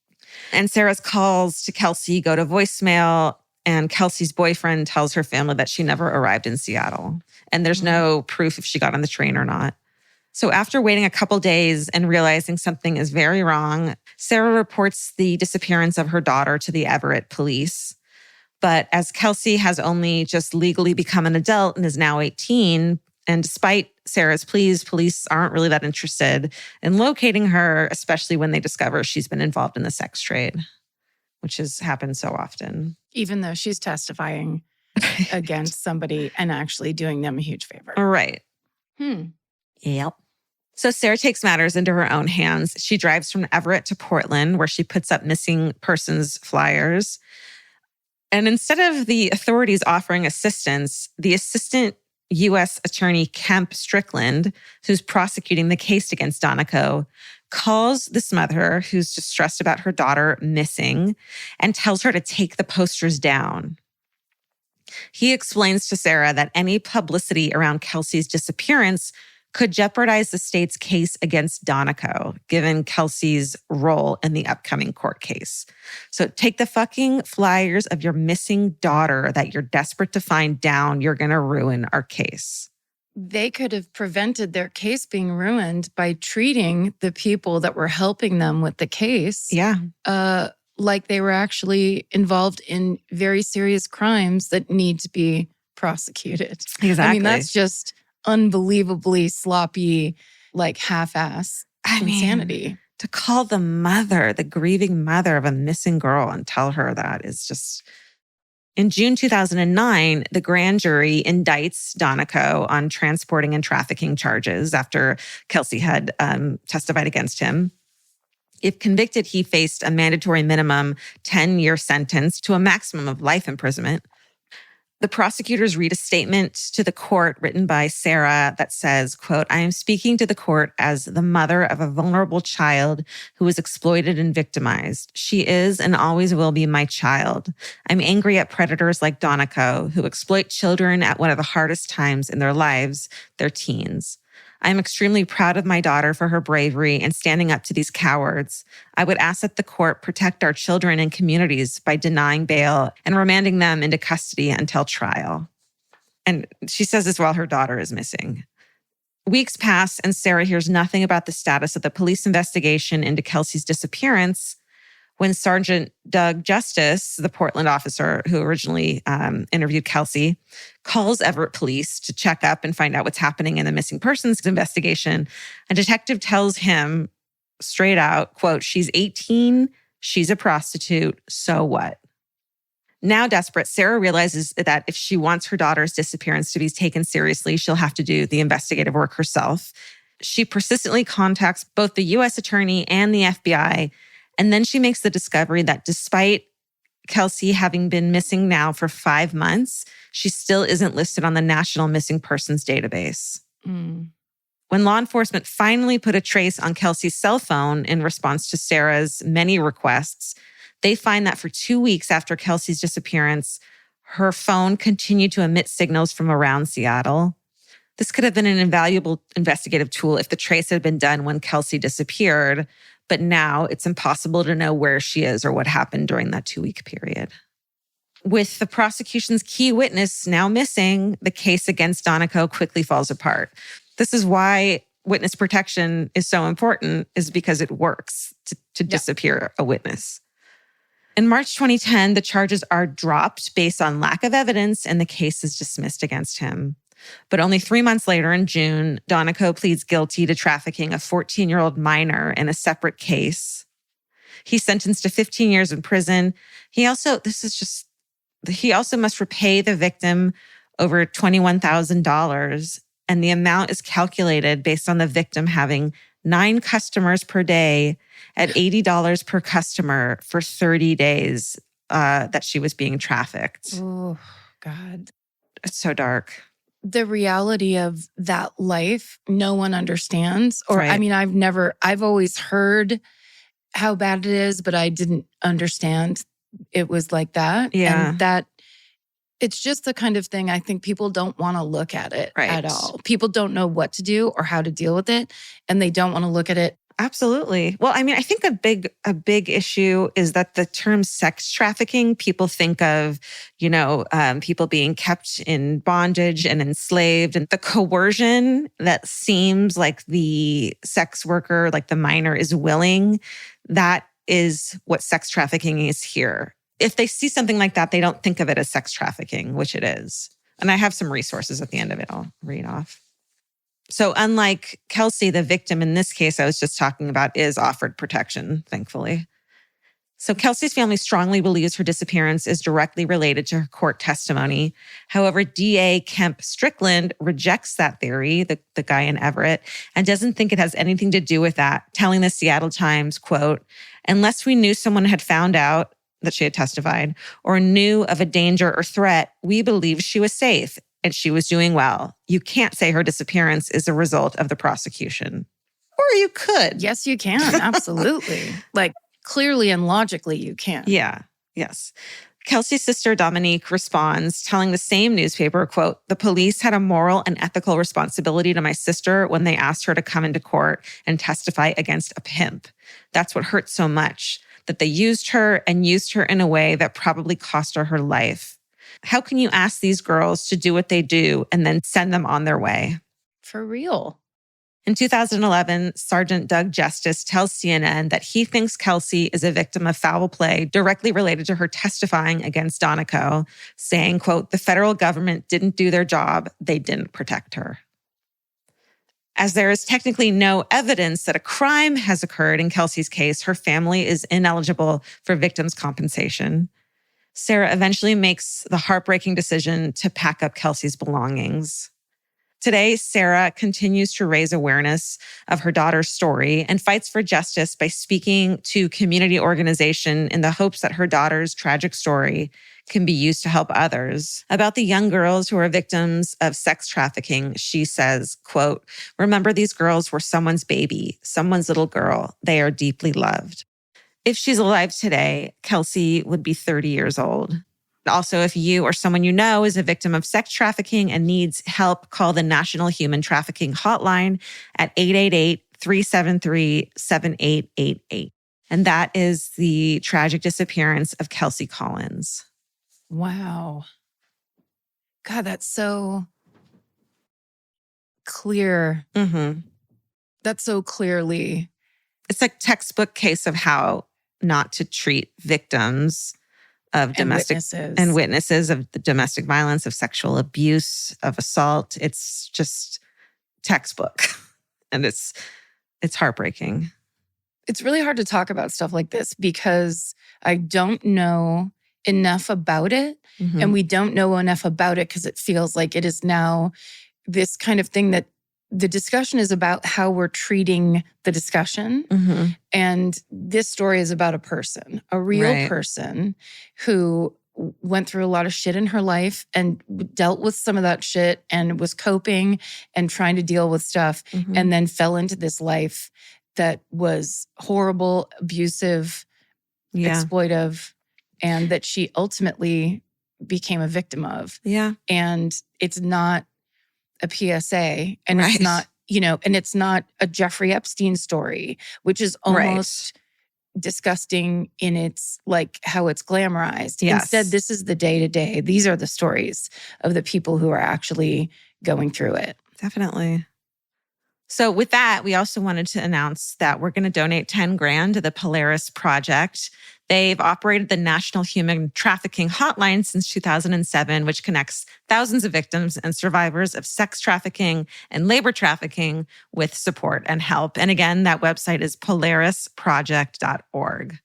And Sarah's calls to Kelsey go to voicemail, and Kelsey's boyfriend tells her family that she never arrived in Seattle. And there's no proof if she got on the train or not. So after waiting a couple days and realizing something is very wrong, Sarah reports the disappearance of her daughter to the Everett police. But as Kelsey has only just legally become an adult and is now 18, and despite Sarah's pleas, police aren't really that interested in locating her, especially when they discover she's been involved in the sex trade, which has happened so often. Even though she's testifying against somebody and actually doing them a huge favor. Right. Yep. So Sarah takes matters into her own hands. She drives from Everett to Portland, where she puts up missing persons flyers. And instead of the authorities offering assistance, the assistant U.S. Attorney Kemp Strickland, who's prosecuting the case against Donaco, calls this mother who's distressed about her daughter missing and tells her to take the posters down. He explains to Sarah that any publicity around Kelsey's disappearance could jeopardize the state's case against Donaco, given Kelsey's role in the upcoming court case. So take the fucking flyers of your missing daughter that you're desperate to find down. You're going to ruin our case. They could have prevented their case being ruined by treating the people that were helping them with the case. Yeah. Like they were actually involved in very serious crimes that need to be prosecuted. Exactly. I mean, that's just unbelievably sloppy, like half-ass insanity. To call the grieving mother of a missing girl and tell her that is just... In June 2009, the grand jury indicts Donaco on transporting and trafficking charges after Kelsey had testified against him. If convicted, he faced a mandatory minimum 10-year sentence to a maximum of life imprisonment. The prosecutors read a statement to the court written by Sarah that says, quote, I am speaking to the court as the mother of a vulnerable child who was exploited and victimized. She is and always will be my child. I'm angry at predators like Donaco who exploit children at one of the hardest times in their lives, their teens. I am extremely proud of my daughter for her bravery and standing up to these cowards. I would ask that the court protect our children and communities by denying bail and remanding them into custody until trial. And she says this while her daughter is missing. Weeks pass and Sarah hears nothing about the status of the police investigation into Kelsey's disappearance when Sergeant Doug Justice, the Portland officer who originally interviewed Kelsey, calls Everett police to check up and find out what's happening in the missing persons investigation. A detective tells him straight out, quote, she's 18, she's a prostitute, so what? Now desperate, Sarah realizes that if she wants her daughter's disappearance to be taken seriously, she'll have to do the investigative work herself. She persistently contacts both the U.S. attorney and the FBI. And then she makes the discovery that despite Kelsey having been missing now for 5 months, she still isn't listed on the National Missing Persons database. When law enforcement finally put a trace on Kelsey's cell phone in response to Sarah's many requests, they find that for 2 weeks after Kelsey's disappearance, her phone continued to emit signals from around Seattle. This could have been an invaluable investigative tool if the trace had been done when Kelsey disappeared, but now it's impossible to know where she is or what happened during that 2-week period. With the prosecution's key witness now missing, the case against Doneco quickly falls apart. This is why witness protection is so important, is because it works to disappear a witness. In March 2010, the charges are dropped based on lack of evidence, and the case is dismissed against him. But only 3 months later, in June, Doneco pleads guilty to trafficking a 14-year-old minor in a separate case. He's sentenced to 15 years in prison. He also must repay the victim over $21,000, and the amount is calculated based on the victim having 9 customers per day at $80 per customer for 30 days that she was being trafficked. Oh, God. It's so dark. The reality of that life, no one understands. Or, Right. I mean, I've always heard how bad it is, but I didn't understand it was like that. Yeah. And that it's just the kind of thing I think people don't want to look at it at all. People don't know what to do or how to deal with it, and they don't want to look at it. Absolutely. Well, I mean, I think a big issue is that the term sex trafficking, people think of, people being kept in bondage and enslaved, and the coercion that seems like the sex worker, like the minor, is willing. That is what sex trafficking is here. If they see something like that, they don't think of it as sex trafficking, which it is. And I have some resources at the end of it I'll read off. So unlike Kelsey, the victim in this case I was just talking about is offered protection, thankfully. So Kelsey's family strongly believes her disappearance is directly related to her court testimony. However, DA Kemp Strickland rejects that theory, the guy in Everett, and doesn't think it has anything to do with that, telling the Seattle Times, quote, "Unless we knew someone had found out that she had testified or knew of a danger or threat, we believe she was safe and she was doing well. You can't say her disappearance is a result of the prosecution." Or you could. Yes, you can. Absolutely. Like, clearly and logically, you can. Yeah. Yes. Kelsey's sister, Dominique, responds, telling the same newspaper, quote, "The police had a moral and ethical responsibility to my sister when they asked her to come into court and testify against a pimp. That's what hurt so much, that they used her in a way that probably cost her life. How can you ask these girls to do what they do and then send them on their way?" For real. In 2011, Sergeant Doug Justice tells CNN that he thinks Kelsey is a victim of foul play directly related to her testifying against Doneco, saying, quote, "The federal government didn't do their job. They didn't protect her." As there is technically no evidence that a crime has occurred in Kelsey's case, her family is ineligible for victims' compensation. Sarah eventually makes the heartbreaking decision to pack up Kelsey's belongings. Today, Sarah continues to raise awareness of her daughter's story and fights for justice by speaking to community organization in the hopes that her daughter's tragic story can be used to help others. About the young girls who are victims of sex trafficking, she says, quote, "Remember, these girls were someone's baby, someone's little girl. They are deeply loved." If she's alive today, Kelsey would be 30 years old. Also, if you or someone you know is a victim of sex trafficking and needs help, call the National Human Trafficking Hotline at 888-373-7888. And that is the tragic disappearance of Kelsey Collins. Wow. God, that's so clear. Mm-hmm. That's so clearly. It's like textbook case of how not to treat victims of domestic and witnesses of the domestic violence, of sexual abuse, of assault. It's just textbook. And it's heartbreaking. It's really hard to talk about stuff like this because I don't know enough about it. Mm-hmm. And we don't know enough about it because it feels like it is now this kind of thing that the discussion is about how we're treating the discussion. Mm-hmm. And this story is about a person, a real person who went through a lot of shit in her life and dealt with some of that shit and was coping and trying to deal with stuff, and then fell into this life that was horrible, abusive, exploitive, and that she ultimately became a victim of. Yeah. And it's not a PSA and Right. it's not, and it's not a Jeffrey Epstein story, which is almost disgusting in its like how it's glamorized. Yes. Instead, this is the day-to-day. These are the stories of the people who are actually going through it. Definitely. So with that, we also wanted to announce that we're going to donate 10 grand to the Polaris Project. They've operated the National Human Trafficking Hotline since 2007, which connects thousands of victims and survivors of sex trafficking and labor trafficking with support and help. And again, that website is polarisproject.org.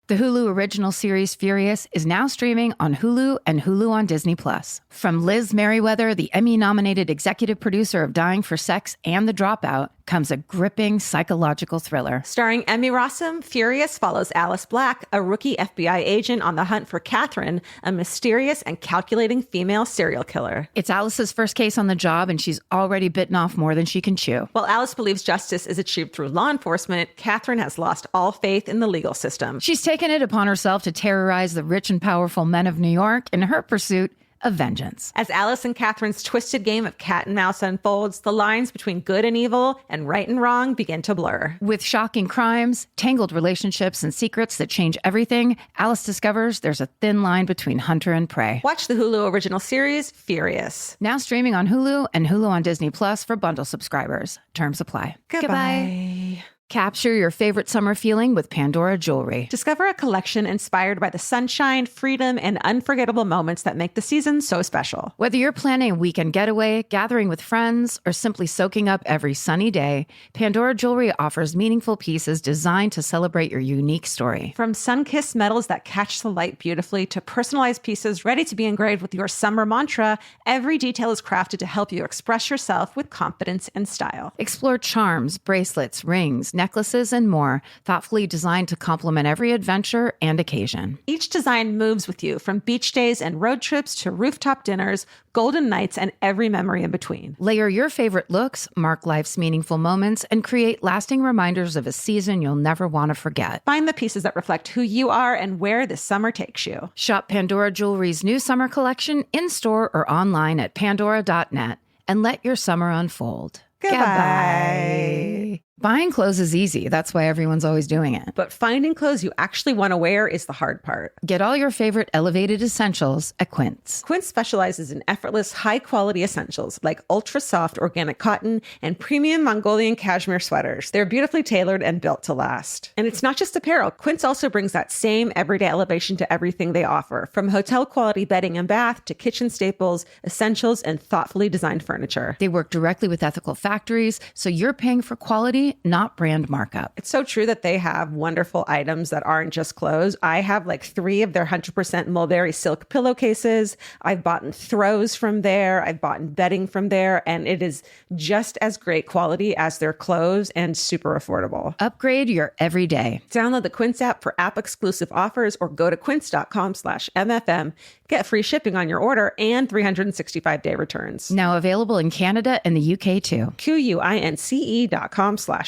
The Hulu original series Furious is now streaming on Hulu and Hulu on Disney Plus. From Liz Merriweather, the Emmy-nominated executive producer of Dying for Sex and The Dropout, comes a gripping psychological thriller. Starring Emmy Rossum, Furious follows Alice Black, a rookie FBI agent on the hunt for Catherine, a mysterious and calculating female serial killer. It's Alice's first case on the job, and she's already bitten off more than she can chew. While Alice believes justice is achieved through law enforcement, Catherine has lost all faith in the legal system. She's taken it upon herself to terrorize the rich and powerful men of New York in her pursuit of vengeance. As Alice and Catherine's twisted game of cat and mouse unfolds, the lines between good and evil and right and wrong begin to blur. With shocking crimes, tangled relationships, and secrets that change everything, Alice discovers there's a thin line between hunter and prey. Watch the Hulu original series, Furious. Now streaming on Hulu and Hulu on Disney Plus for bundle subscribers. Terms apply. Goodbye. Capture your favorite summer feeling with Pandora Jewelry. Discover a collection inspired by the sunshine, freedom, and unforgettable moments that make the season so special. Whether you're planning a weekend getaway, gathering with friends, or simply soaking up every sunny day, Pandora Jewelry offers meaningful pieces designed to celebrate your unique story. From sun-kissed metals that catch the light beautifully to personalized pieces ready to be engraved with your summer mantra, every detail is crafted to help you express yourself with confidence and style. Explore charms, bracelets, rings, necklaces, and more, thoughtfully designed to complement every adventure and occasion. Each design moves with you, from beach days and road trips to rooftop dinners, golden nights, and every memory in between. Layer your favorite looks, mark life's meaningful moments, and create lasting reminders of a season you'll never want to forget. Find the pieces that reflect who you are and where this summer takes you. Shop Pandora Jewelry's new summer collection in-store or online at pandora.net and let your summer unfold. Goodbye. Buying clothes is easy. That's why everyone's always doing it. But finding clothes you actually want to wear is the hard part. Get all your favorite elevated essentials at Quince. Quince specializes in effortless, high-quality essentials like ultra-soft organic cotton and premium Mongolian cashmere sweaters. They're beautifully tailored and built to last. And it's not just apparel. Quince also brings that same everyday elevation to everything they offer, from hotel-quality bedding and bath to kitchen staples, essentials, and thoughtfully designed furniture. They work directly with ethical factories, so you're paying for quality, not brand markup. It's so true that they have wonderful items that aren't just clothes. I have like 3 of their 100% mulberry silk pillowcases. I've bought throws from there. I've bought bedding from there. And it is just as great quality as their clothes and super affordable. Upgrade your everyday. Download the Quince app for app-exclusive offers or go to quince.com/MFM. Get free shipping on your order and 365-day returns. Now available in Canada and the UK too. QUINCE.com/MFM.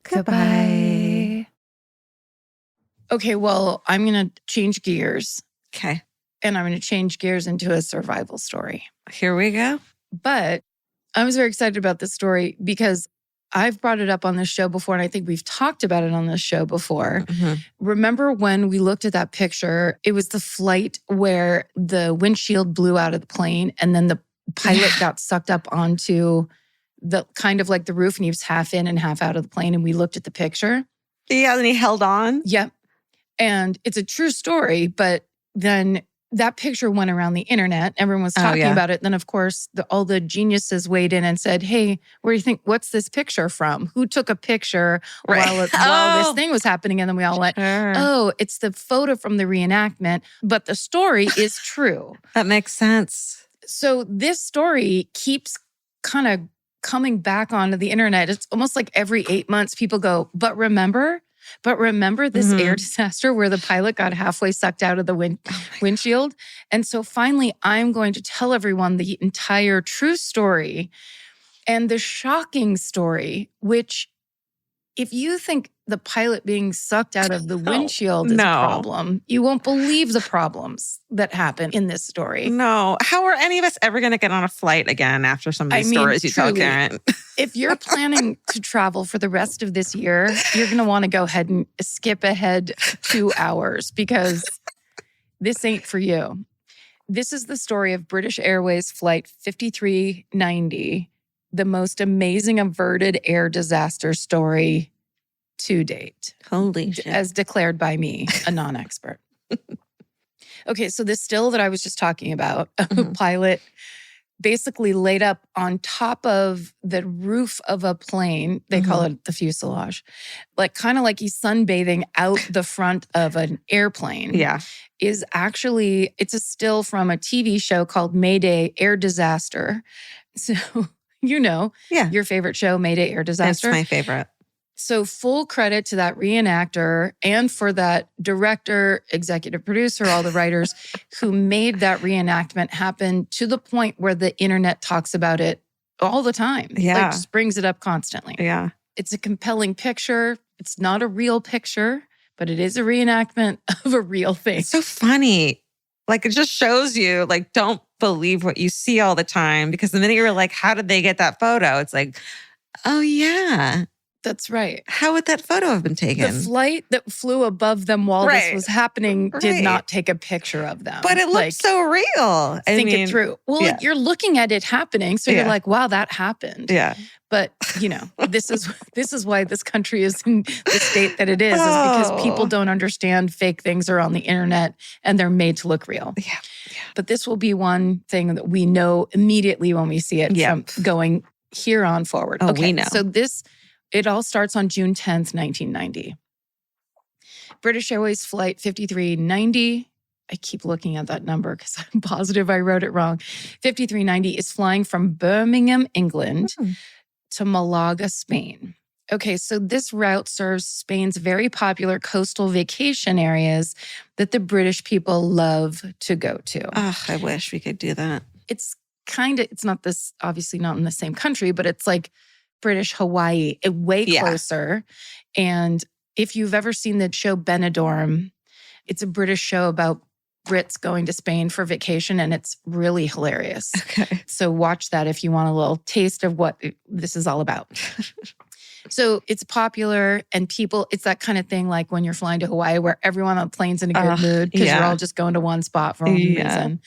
Goodbye. Okay, well, I'm going to change gears. Okay. And I'm going to change gears into a survival story. Here we go. But I was very excited about this story because I've brought it up on this show before, and I think we've talked about it on this show before. Mm-hmm. Remember when we looked at that picture? It was the flight where the windshield blew out of the plane and then the pilot got sucked up onto the kind of like the roof, and he was half in and half out of the plane, and we looked at the picture. Yeah, and he held on. Yep. And it's a true story, but then that picture went around the internet. Everyone was talking about it. Then, of course, all the geniuses weighed in and said, hey, where do you think, what's this picture from? Who took a picture while this thing was happening? And then we all went, oh, it's the photo from the reenactment. But the story is true. That makes sense. So this story keeps kind of coming back onto the internet. It's almost like every 8 months people go, but remember this air disaster where the pilot got halfway sucked out of the windshield? And so finally, I'm going to tell everyone the entire true story and the shocking story, which If you think the pilot being sucked out of the windshield is a problem, you won't believe the problems that happen in this story. No. How are any of us ever going to get on a flight again after some of these stories you tell, Karen? If you're planning to travel for the rest of this year, you're going to want to go ahead and skip ahead 2 hours because this ain't for you. This is the story of British Airways Flight 5390, the most amazing averted air disaster story to date. Holy shit. As declared by me, a non-expert. Okay, so this still that I was just talking about, a pilot basically laid up on top of the roof of a plane. They call it the fuselage. Like kind of like he's sunbathing out the front of an airplane. Yeah. Is actually, it's a still from a TV show called Mayday Air Disaster. So, your favorite show, Mayday Air Disaster. That's my favorite. So full credit to that reenactor and for that director, executive producer, all the writers who made that reenactment happen to the point where the internet talks about it all the time. Yeah. Like just brings it up constantly. Yeah. It's a compelling picture. It's not a real picture, but it is a reenactment of a real thing. It's so funny. Like, it just shows you, like, don't believe what you see all the time. Because the minute you're like, how did they get that photo? It's like, oh, yeah. That's right. How would that photo have been taken? The flight that flew above them while this was happening did not take a picture of them. But it looked so real. Think it through. Well, like you're looking at it happening. So you're like, wow, that happened. Yeah. But, this is why this country is in the state that it is because people don't understand fake things are on the internet and they're made to look real. Yeah. But this will be one thing that we know immediately when we see it from going here on forward. Oh, we know. So it all starts on June 10th, 1990. British Airways Flight 5390. I keep looking at that number because I'm positive I wrote it wrong. 5390 is flying from Birmingham, England to Malaga, Spain. Okay, so this route serves Spain's very popular coastal vacation areas that the British people love to go to. I wish we could do that. It's not this, obviously not in the same country, but it's like British Hawaii, way closer. And if you've ever seen the show Benidorm, it's a British show about Brits going to Spain for vacation, and it's really hilarious. Okay. So watch that if you want a little taste of what this is all about. So it's popular, and it's that kind of thing like when you're flying to Hawaii where everyone on the plane's in a good mood because you're all just going to one spot for one reason.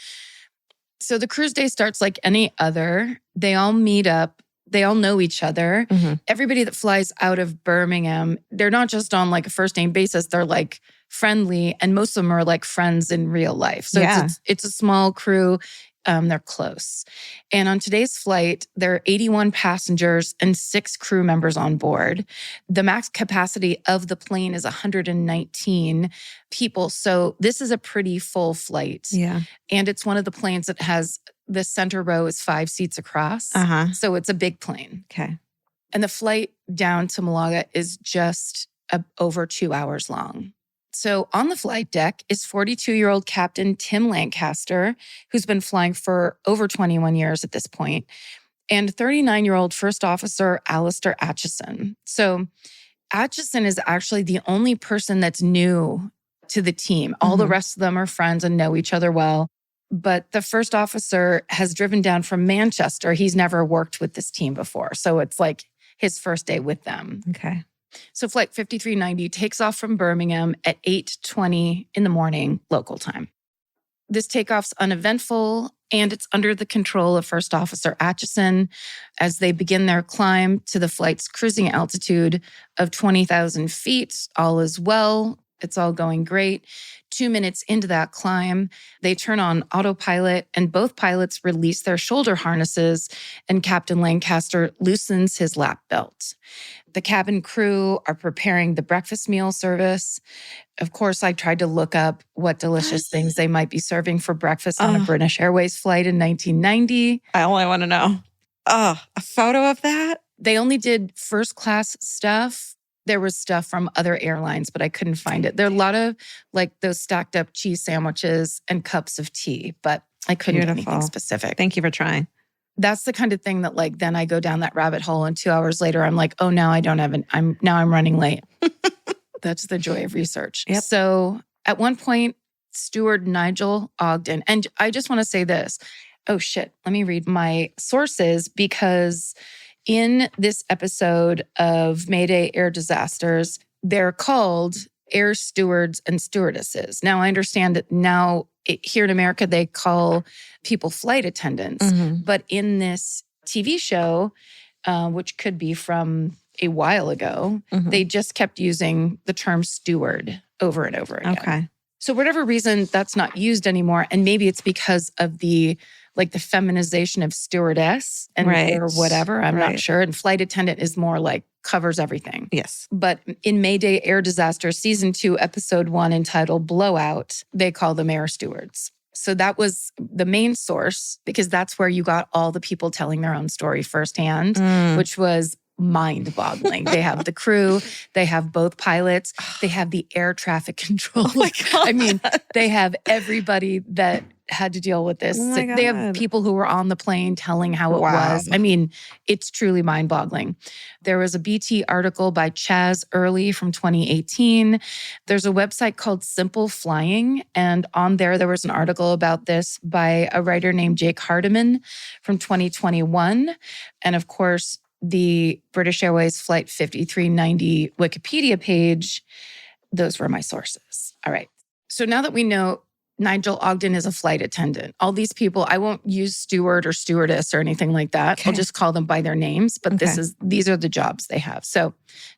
So the cruise day starts like any other. They all meet up. They all know each other. Everybody that flies out of Birmingham, they're not just on like a first name basis. They're like friendly, and most of them are like friends in real life. So it's a small crew. They're close. And on today's flight, there are 81 passengers and 6 crew members on board. The max capacity of the plane is 119 people. So this is a pretty full flight. Yeah. And it's one of the planes that has the center row is 5 seats across. So it's a big plane. Okay. And the flight down to Malaga is just over 2 hours long. So on the flight deck is 42-year-old Captain Tim Lancaster, who's been flying for over 21 years at this point, and 39-year-old First Officer Alistair Atchison. So Atchison is actually the only person that's new to the team. All the rest of them are friends and know each other well. But the first officer has driven down from Manchester. He's never worked with this team before. So it's like his first day with them. Okay. So Flight 5390 takes off from Birmingham at 8:20 in the morning, local time. This takeoff's uneventful, and it's under the control of First Officer Atchison as they begin their climb to the flight's cruising altitude of 20,000 feet. All is well. It's all going great. 2 minutes into that climb, they turn on autopilot, and both pilots release their shoulder harnesses, and Captain Lancaster loosens his lap belt. The cabin crew are preparing the breakfast meal service. Of course, I tried to look up what delicious things they might be serving for breakfast on a British Airways flight in 1990. I only want to know. A photo of that? They only did first class stuff. There was stuff from other airlines, but I couldn't find it. There are a lot of like those stacked up cheese sandwiches and cups of tea, but I couldn't get anything specific. Thank you for trying. that's the kind of thing that like, then I go down that rabbit hole and 2 hours later, I'm like, oh, now I don't have I'm running late. That's the joy of research. Yep. So at one point, steward Nigel Ogden, and I just want to say this. Oh shit, let me read my sources, because in this episode of Mayday Air Disasters, they're called air stewards and stewardesses. Now, I understand that now here in America, they call people flight attendants. Mm-hmm. But in this TV show, which could be from a while ago, Mm-hmm. they just kept using the term steward over and over again. Okay. So whatever reason, that's not used anymore. And maybe it's because of the feminization of stewardess and or whatever. I'm not sure. And flight attendant is more like covers everything. Yes. But in Mayday Air Disaster Season 2, Episode 1, entitled Blowout, they call them air stewards. So that was the main source, because that's where you got all the people telling their own story firsthand, which was mind-boggling. They have the crew, they have both pilots, they have the air traffic control. Oh my God. I mean, they have everybody that had to deal with this. Oh my They have God. people who were on the plane telling how it Wow. was. I mean, it's truly mind-boggling. There was a BT article by Chaz Early from 2018. There's a website called Simple Flying, and on there was an article about this by a writer named Jake Hardiman from 2021. And of course, the British Airways Flight 5390 Wikipedia page, those were my sources. All right. So now that we know Nigel Ogden is a flight attendant, all these people, I won't use steward or stewardess or anything like that. Okay. I'll just call them by their names, but these are the jobs they have. So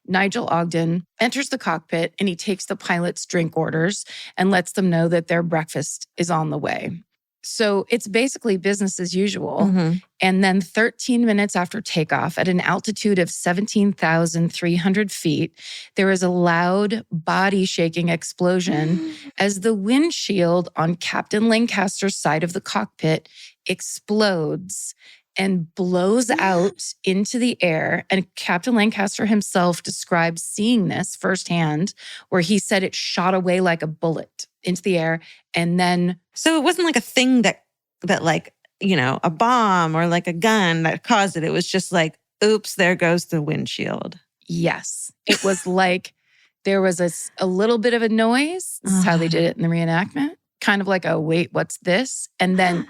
Nigel Ogden enters the cockpit and he takes the pilot's drink orders and lets them know that their breakfast is on the way. So it's basically business as usual. Mm-hmm. And then 13 minutes after takeoff, at an altitude of 17,300 feet, there is a loud body-shaking explosion as the windshield on Captain Lancaster's side of the cockpit explodes and blows out into the air. And Captain Lancaster himself describes seeing this firsthand, where he said it shot away like a bullet into the air. And then... So it wasn't like a thing that like, you know, a bomb or like a gun that caused it. It was just like, oops, there goes the windshield. Yes. It was like there was a little bit of a noise. This is how they did it in the reenactment. Kind of like a, wait, what's this? And then,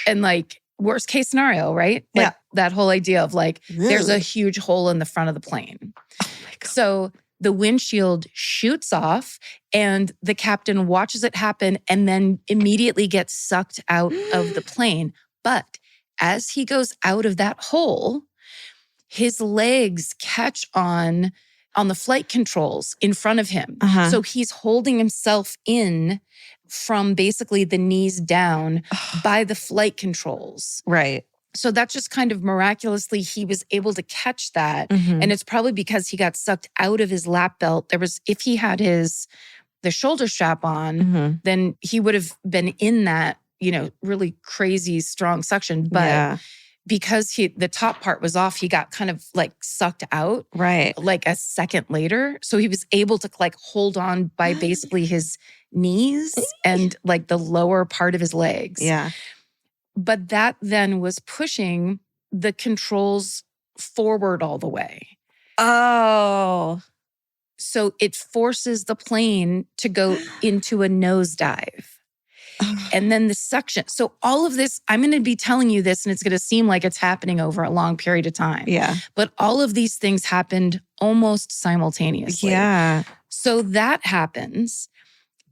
and like worst case scenario, right? Like that whole idea of like, there's a huge hole in the front of the plane. Oh my God. So the windshield shoots off and the captain watches it happen and then immediately gets sucked out of the plane. But as he goes out of that hole, his legs catch on the flight controls in front of him. So he's holding himself in from basically the knees down by the flight controls. Right. So that's just kind of miraculously, he was able to catch that. And it's probably because he got sucked out of his lap belt. If he had the shoulder strap on, then he would have been in that, you know, really crazy strong suction. But because the top part was off, he got kind of like sucked out like a second later. So he was able to like hold on by basically his knees and like the lower part of his legs. Yeah. But that then was pushing the controls forward all the way. Oh. So it forces the plane to go into a nosedive. And then the suction. So all of this, I'm going to be telling you this, and it's going to seem like it's happening over a long period of time. Yeah. But all of these things happened almost simultaneously. Yeah. So that happens.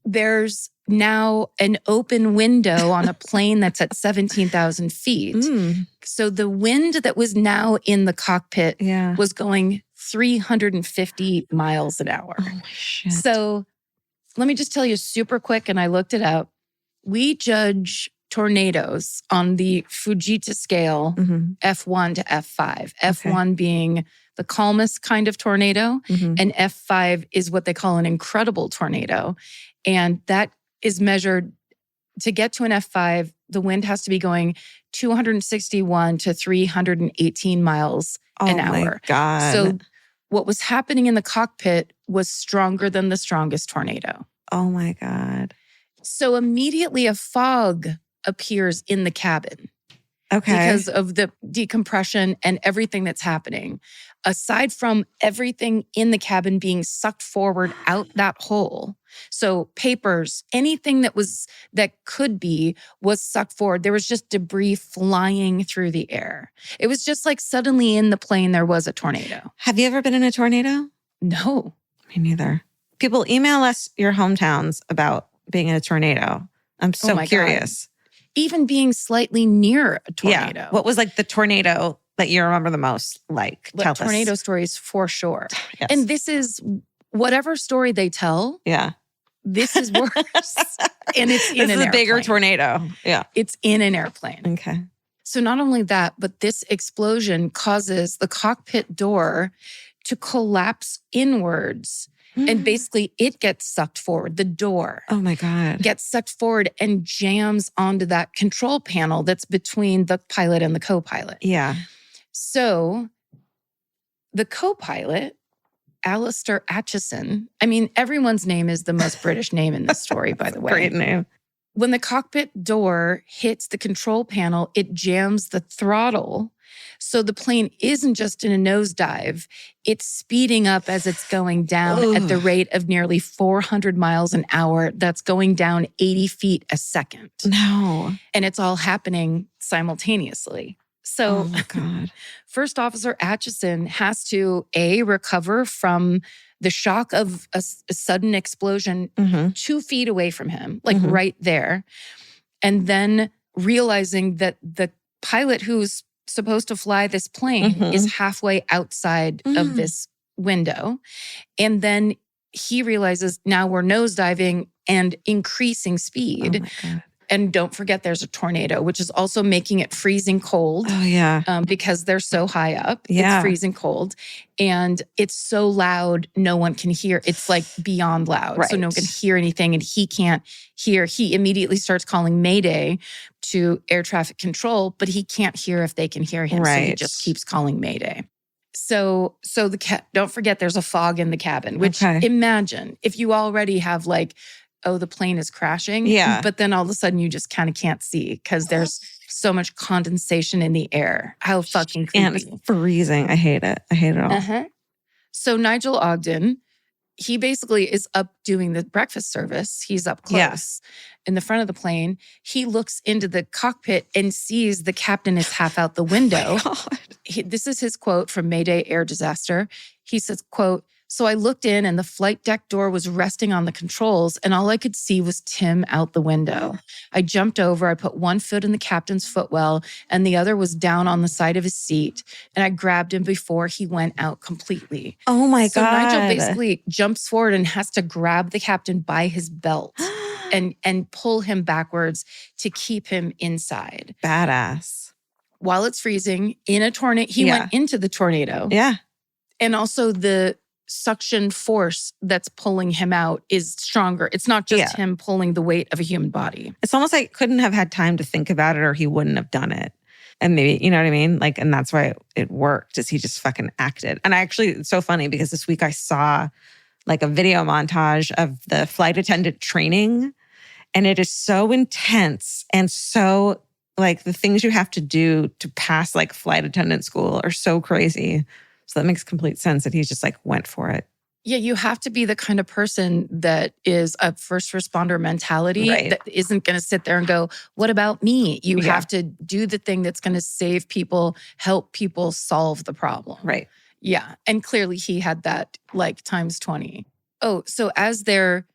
There's now an open window on a plane that's at 17,000 feet. So the wind that was now in the cockpit was going 350 miles an hour. Oh my shit. So let me just tell you super quick, and I looked it up. We judge tornadoes on the Fujita scale, F1 to F5. F1 being the calmest kind of tornado, and F5 is what they call an incredible tornado. And that is measured to get to an F5, the wind has to be going 261 to 318 miles an hour. Oh my God. So what was happening in the cockpit was stronger than the strongest tornado. Oh my God. So immediately a fog appears in the cabin. Okay. Because of the decompression and everything that's happening. Aside from everything in the cabin being sucked forward out that hole. So papers, anything that could be was sucked forward. There was just debris flying through the air. It was just like suddenly in the plane there was a tornado. Have you ever been in a tornado? No. Me neither. People email us your hometowns about being in a tornado. I'm so curious. God. Even being slightly near a tornado. Yeah. What was like the tornado that you remember the most? Like, tell tornado us. Stories for sure. Yes. And this is whatever story they tell. Yeah. This is worse. And it's in this is a bigger airplane. tornado. Yeah. It's in an airplane. Okay. So not only that, but this explosion causes the cockpit door to collapse inwards. And basically it gets sucked forward. The door Oh my God. gets sucked forward and jams onto that control panel that's between the pilot and the co-pilot. Yeah. So the co-pilot, Alistair Atchison, I mean, everyone's name is the most British name in this story, by the way. Great name. When the cockpit door hits the control panel, it jams the throttle. So the plane isn't just in a nosedive, it's speeding up as it's going down at the rate of nearly 400 miles an hour. That's going down 80 feet a second. No. And it's all happening simultaneously. So Oh my God. First Officer Atchison has to, recover from the shock of a sudden explosion 2 feet away from him, like right there. And then realizing that the pilot who's supposed to fly this plane is halfway outside of this window. And then he realizes now we're nosediving and increasing speed. Oh my God. And don't forget there's a tornado, which is also making it freezing cold. Oh yeah. Because they're so high up. Yeah. It's freezing cold. And it's so loud, no one can hear. It's like beyond loud. Right. So no one can hear anything and he can't hear. He immediately starts calling Mayday to air traffic control, but he can't hear if they can hear him. So he Right. just keeps calling Mayday. So don't forget there's a fog in the cabin, which imagine if you already have like, oh, the plane is crashing. Yeah. But then all of a sudden you just kind of can't see because there's so much condensation in the air. How fucking creepy. And it's freezing. I hate it. I hate it all. So Nigel Ogden, he basically is up doing the breakfast service. He's up close in the front of the plane. He looks into the cockpit and sees the captain is half out the window. This is his quote from Mayday Air Disaster. He says, quote, "So I looked in and the flight deck door was resting on the controls and all I could see was Tim out the window. I jumped over, I put one foot in the captain's footwell and the other was down on the side of his seat. And I grabbed him before he went out completely." Oh my So God. Nigel basically jumps forward and has to grab the captain by his belt and pull him backwards to keep him inside. Badass. While it's freezing in a tornado, he went into the tornado. Yeah. And also the suction force that's pulling him out is stronger. It's not just him pulling the weight of a human body. It's almost like couldn't have had time to think about it or he wouldn't have done it. And maybe, you know what I mean? Like, and that's why it worked, is he just fucking acted. And it's so funny because this week I saw like a video montage of the flight attendant training. And it is so intense and so like the things you have to do to pass like flight attendant school are so crazy. So that makes complete sense that he just like went for it. Yeah, you have to be the kind of person that is a first responder mentality that isn't going to sit there and go, what about me? You have to do the thing that's going to save people, help people solve the problem. Right. Yeah. And clearly he had that like times 20. Oh, so as they're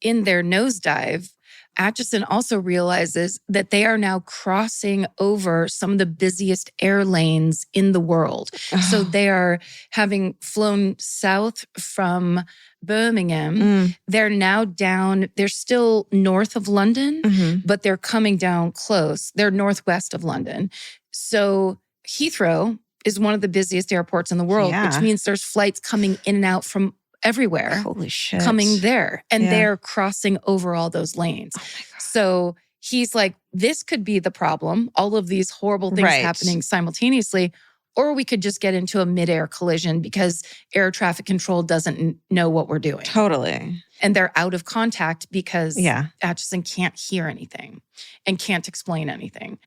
in their nosedive, Atchison also realizes that they are now crossing over some of the busiest air lanes in the world. So they are having flown south from Birmingham. They're now down, they're still north of London, but they're coming down close. They're northwest of London. So Heathrow is one of the busiest airports in the world, which means there's flights coming in and out from everywhere. Holy shit. Coming there. And they're crossing over all those lanes. Oh my God. So he's like, this could be the problem. All of these horrible things happening simultaneously. Or we could just get into a midair collision because air traffic control doesn't know what we're doing. Totally. And they're out of contact because Atchison can't hear anything and can't explain anything.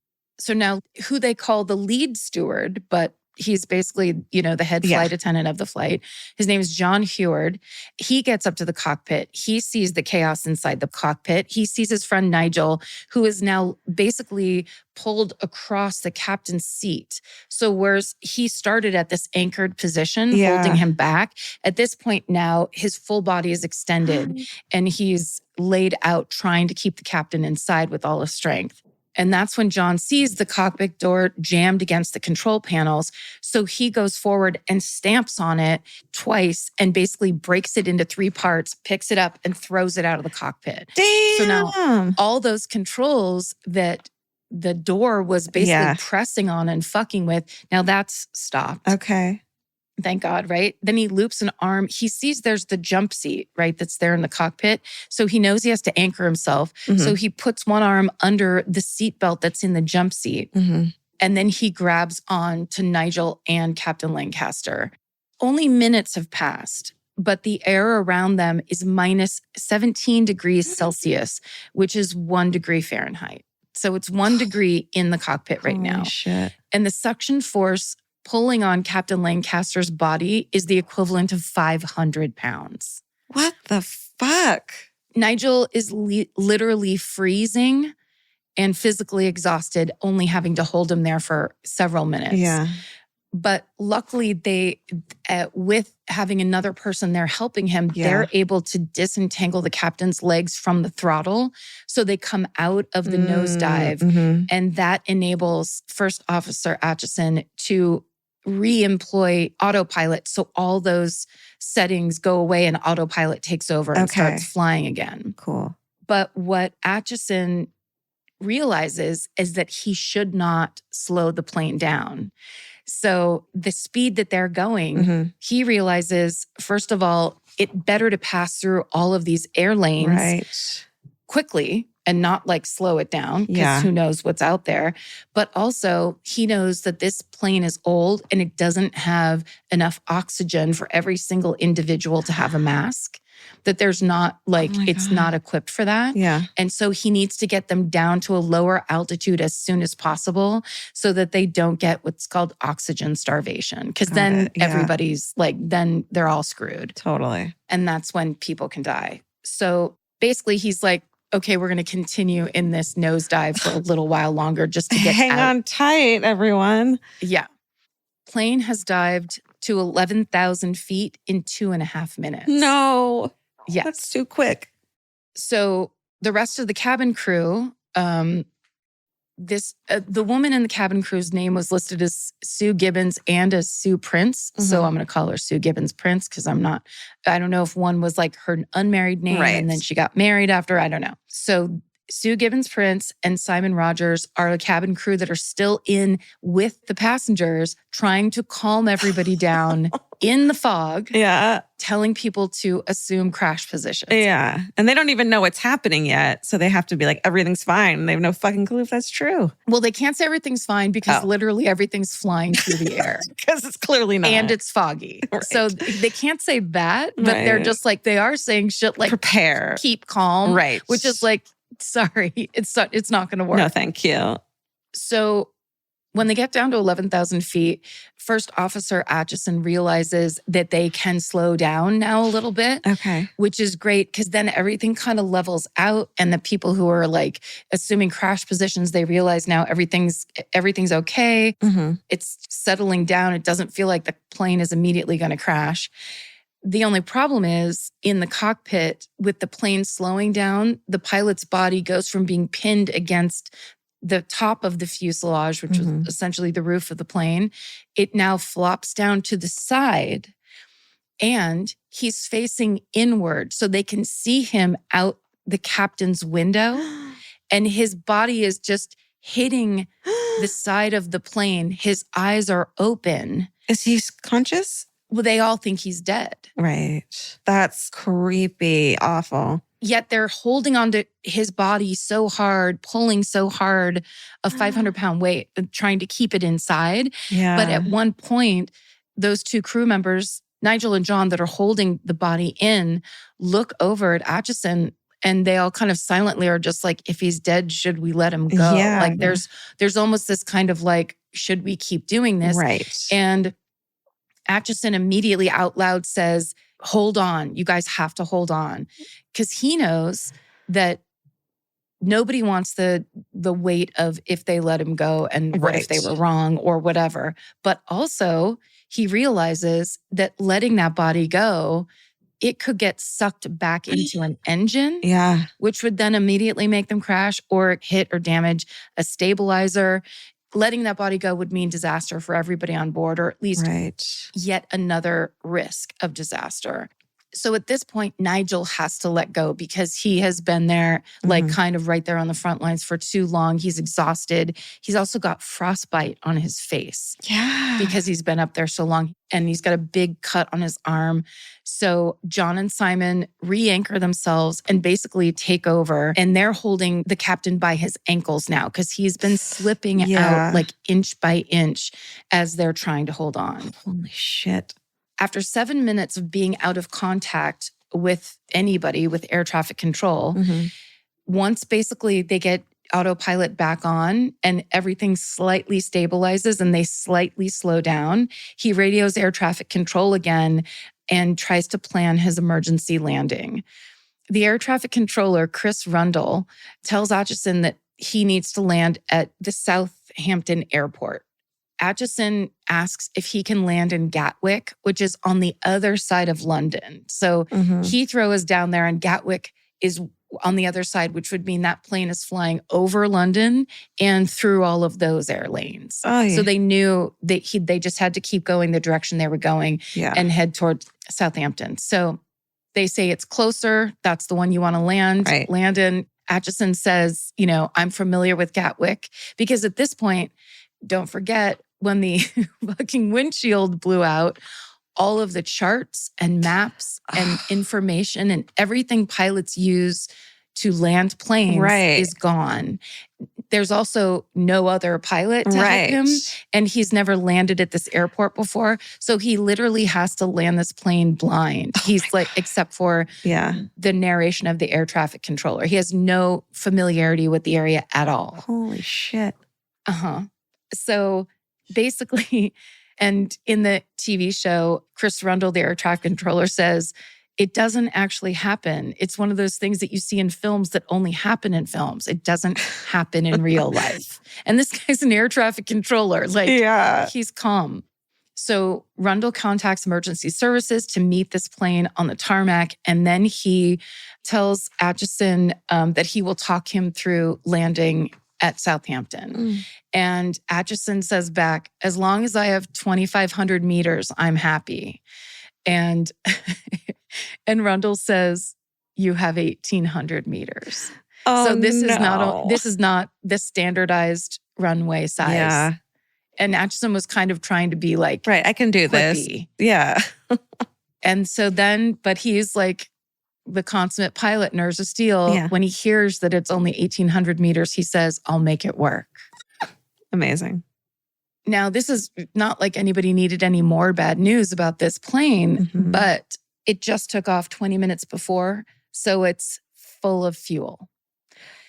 So now who they call the lead steward, but he's basically, the head flight attendant of the flight. His name is John Heward. He gets up to the cockpit. He sees the chaos inside the cockpit. He sees his friend Nigel, who is now basically pulled across the captain's seat. So whereas he started at this anchored position, holding him back, at this point now, his full body is extended and he's laid out trying to keep the captain inside with all his strength. And that's when John sees the cockpit door jammed against the control panels. So he goes forward and stamps on it twice and basically breaks it into 3 parts, picks it up and throws it out of the cockpit. Damn. So now all those controls that the door was basically pressing on and fucking with, now that's stopped. Okay. Thank God, right? Then he loops an arm. He sees there's the jump seat, right, that's there in the cockpit. So he knows he has to anchor himself. So he puts one arm under the seatbelt that's in the jump seat. And then he grabs on to Nigel and Captain Lancaster. Only minutes have passed, but the air around them is minus 17 degrees Celsius, which is 1 degree Fahrenheit. So it's 1 degree in the cockpit right now. Shit. And the suction force pulling on Captain Lancaster's body is the equivalent of 500 pounds. What the fuck? Nigel is literally freezing and physically exhausted, only having to hold him there for several minutes. Yeah. But luckily, they, with having another person there helping him, they're able to disentangle the captain's legs from the throttle. So they come out of the nosedive. And that enables First Officer Atchison to re-employ autopilot. So all those settings go away and autopilot takes over and starts flying again. Cool. But what Atchison realizes is that he should not slow the plane down. So the speed that they're going, he realizes, first of all, it better to pass through all of these air lanes quickly and not like slow it down because who knows what's out there. But also he knows that this plane is old and it doesn't have enough oxygen for every single individual to have a mask. That there's not like, it's not equipped for that. Yeah. And so he needs to get them down to a lower altitude as soon as possible so that they don't get what's called oxygen starvation. Because then everybody's like, then they're all screwed. Totally. And that's when people can die. So basically he's like, okay, we're going to continue in this nosedive for a little while longer just to get Hang on tight, everyone. Yeah. Plane has dived to 11,000 feet in 2.5 minutes. No. Yes. That's too quick. So the rest of the cabin crew, the woman in the cabin crew's name was listed as Sue Gibbons and as Sue Prince. So I'm going to call her Sue Gibbons Prince because I don't know if one was like her unmarried name and then she got married after. I don't know. So Sue Gibbons Prince and Simon Rogers are a cabin crew that are still in with the passengers, trying to calm everybody down in the fog. Yeah. Telling people to assume crash positions. Yeah. And they don't even know what's happening yet. So they have to be like, everything's fine. And they have no fucking clue if that's true. Well, they can't say everything's fine because literally everything's flying through the air. Because it's clearly not. And it's foggy. Right. So they can't say that, but they're just like, they are saying shit like, prepare, keep calm. Right. Which is like, sorry, it's not going to work. No, thank you. So when they get down to 11,000 feet, First Officer Atchison realizes that they can slow down now a little bit. Okay. Which is great because then everything kind of levels out. And the people who are like assuming crash positions, they realize now everything's okay. It's settling down. It doesn't feel like the plane is immediately going to crash. The only problem is in the cockpit with the plane slowing down, the pilot's body goes from being pinned against the top of the fuselage, which was essentially the roof of the plane. It now flops down to the side and he's facing inward so they can see him out the captain's window and his body is just hitting the side of the plane. His eyes are open. Is he conscious? Well, they all think he's dead. Right. That's creepy, awful. Yet they're holding on to his body so hard, pulling so hard, a 500-pound weight, trying to keep it inside. Yeah. But at one point, those two crew members, Nigel and John, that are holding the body in, look over at Atchison And they all kind of silently are just like, if he's dead, should we let him go? Yeah. Like there's almost this kind of like, should we keep doing this? Right. And Atchison immediately out loud says, hold on, you guys have to hold on. Because he knows that nobody wants the weight of if they let him go and what if they were wrong or whatever. But also he realizes that letting that body go, it could get sucked back into an engine, which would then immediately make them crash or hit or damage a stabilizer. Letting that body go would mean disaster for everybody on board, or at least yet another risk of disaster. So at this point, Nigel has to let go because he has been there, like kind of right there on the front lines for too long. He's exhausted. He's also got frostbite on his face because he's been up there so long, and he's got a big cut on his arm. So John and Simon re-anchor themselves and basically take over, and they're holding the captain by his ankles now because he's been slipping out like inch by inch as they're trying to hold on. Holy shit. After 7 minutes of being out of contact with anybody with air traffic control, once basically they get autopilot back on and everything slightly stabilizes and they slightly slow down, he radios air traffic control again and tries to plan his emergency landing. The air traffic controller, Chris Rundle, tells Atchison that he needs to land at the Southampton airport. Atchison asks if he can land in Gatwick, which is on the other side of London. So Heathrow is down there and Gatwick is on the other side, which would mean that plane is flying over London and through all of those air lanes. So they knew that they just had to keep going the direction they were going and head toward Southampton. So they say it's closer. That's the one you want to land in. Atchison says, I'm familiar with Gatwick, because at this point, don't forget, when the fucking windshield blew out, all of the charts and maps and information and everything pilots use to land planes is gone. There's also no other pilot to help him, and he's never landed at this airport before. So he literally has to land this plane blind. He's except for the narration of the air traffic controller. He has no familiarity with the area at all. Holy shit. So basically, and in the TV show, Chris Rundle, the air traffic controller, says, it doesn't actually happen. It's one of those things that you see in films that only happen in films. It doesn't happen in real life. And this guy's an air traffic controller. He's calm. So Rundle contacts emergency services to meet this plane on the tarmac. And then he tells Atchison that he will talk him through landing at Southampton. And Atchison says back, as long as I have 2,500 meters, I'm happy. And Rundle says, you have 1,800 meters. So this is not the standardized runway size. Yeah. And Atchison was kind of trying to be like, I can do quippy. this. Yeah. And so then, but he's like the consummate pilot, nerves of steel. When he hears that it's only 1,800 meters, he says, I'll make it work. Amazing. Now, this is not like anybody needed any more bad news about this plane, but it just took off 20 minutes before, so it's full of fuel.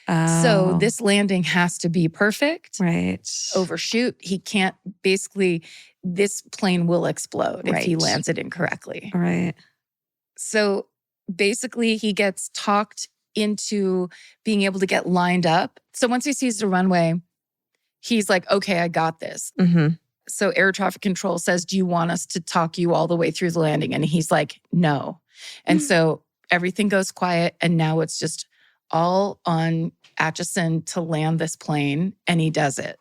So this landing has to be perfect. Overshoot. He can't, basically, this plane will explode if he lands it incorrectly. So basically, he gets talked into being able to get lined up. So once he sees the runway, he's like, okay, I got this. So air traffic control says, do you want us to talk you all the way through the landing? And he's like, no. And so everything goes quiet. And now it's just all on Atchison to land this plane. And he does it.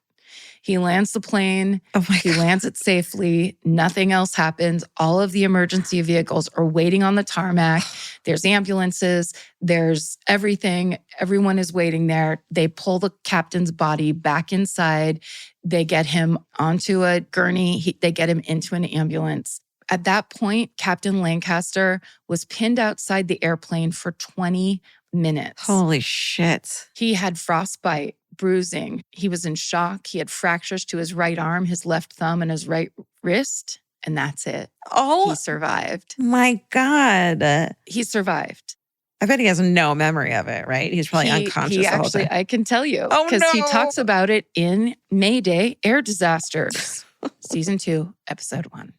He lands the plane. He lands it safely. Nothing else happens. All of the emergency vehicles are waiting on the tarmac. There's ambulances. There's everything. Everyone is waiting there. They pull the captain's body back inside. They get him onto a gurney. They get him into an ambulance. At that point, Captain Lancaster was pinned outside the airplane for 20 minutes. Holy shit. He had frostbite, bruising. He was in shock. He had fractures to his right arm, his left thumb, and his right wrist. And that's it. He survived. My God. He survived. I bet he has no memory of it, right? He's probably unconscious the whole time. I can tell you. Oh, Because he no. talks about it in Mayday Air Disasters, Season 2, Episode 1.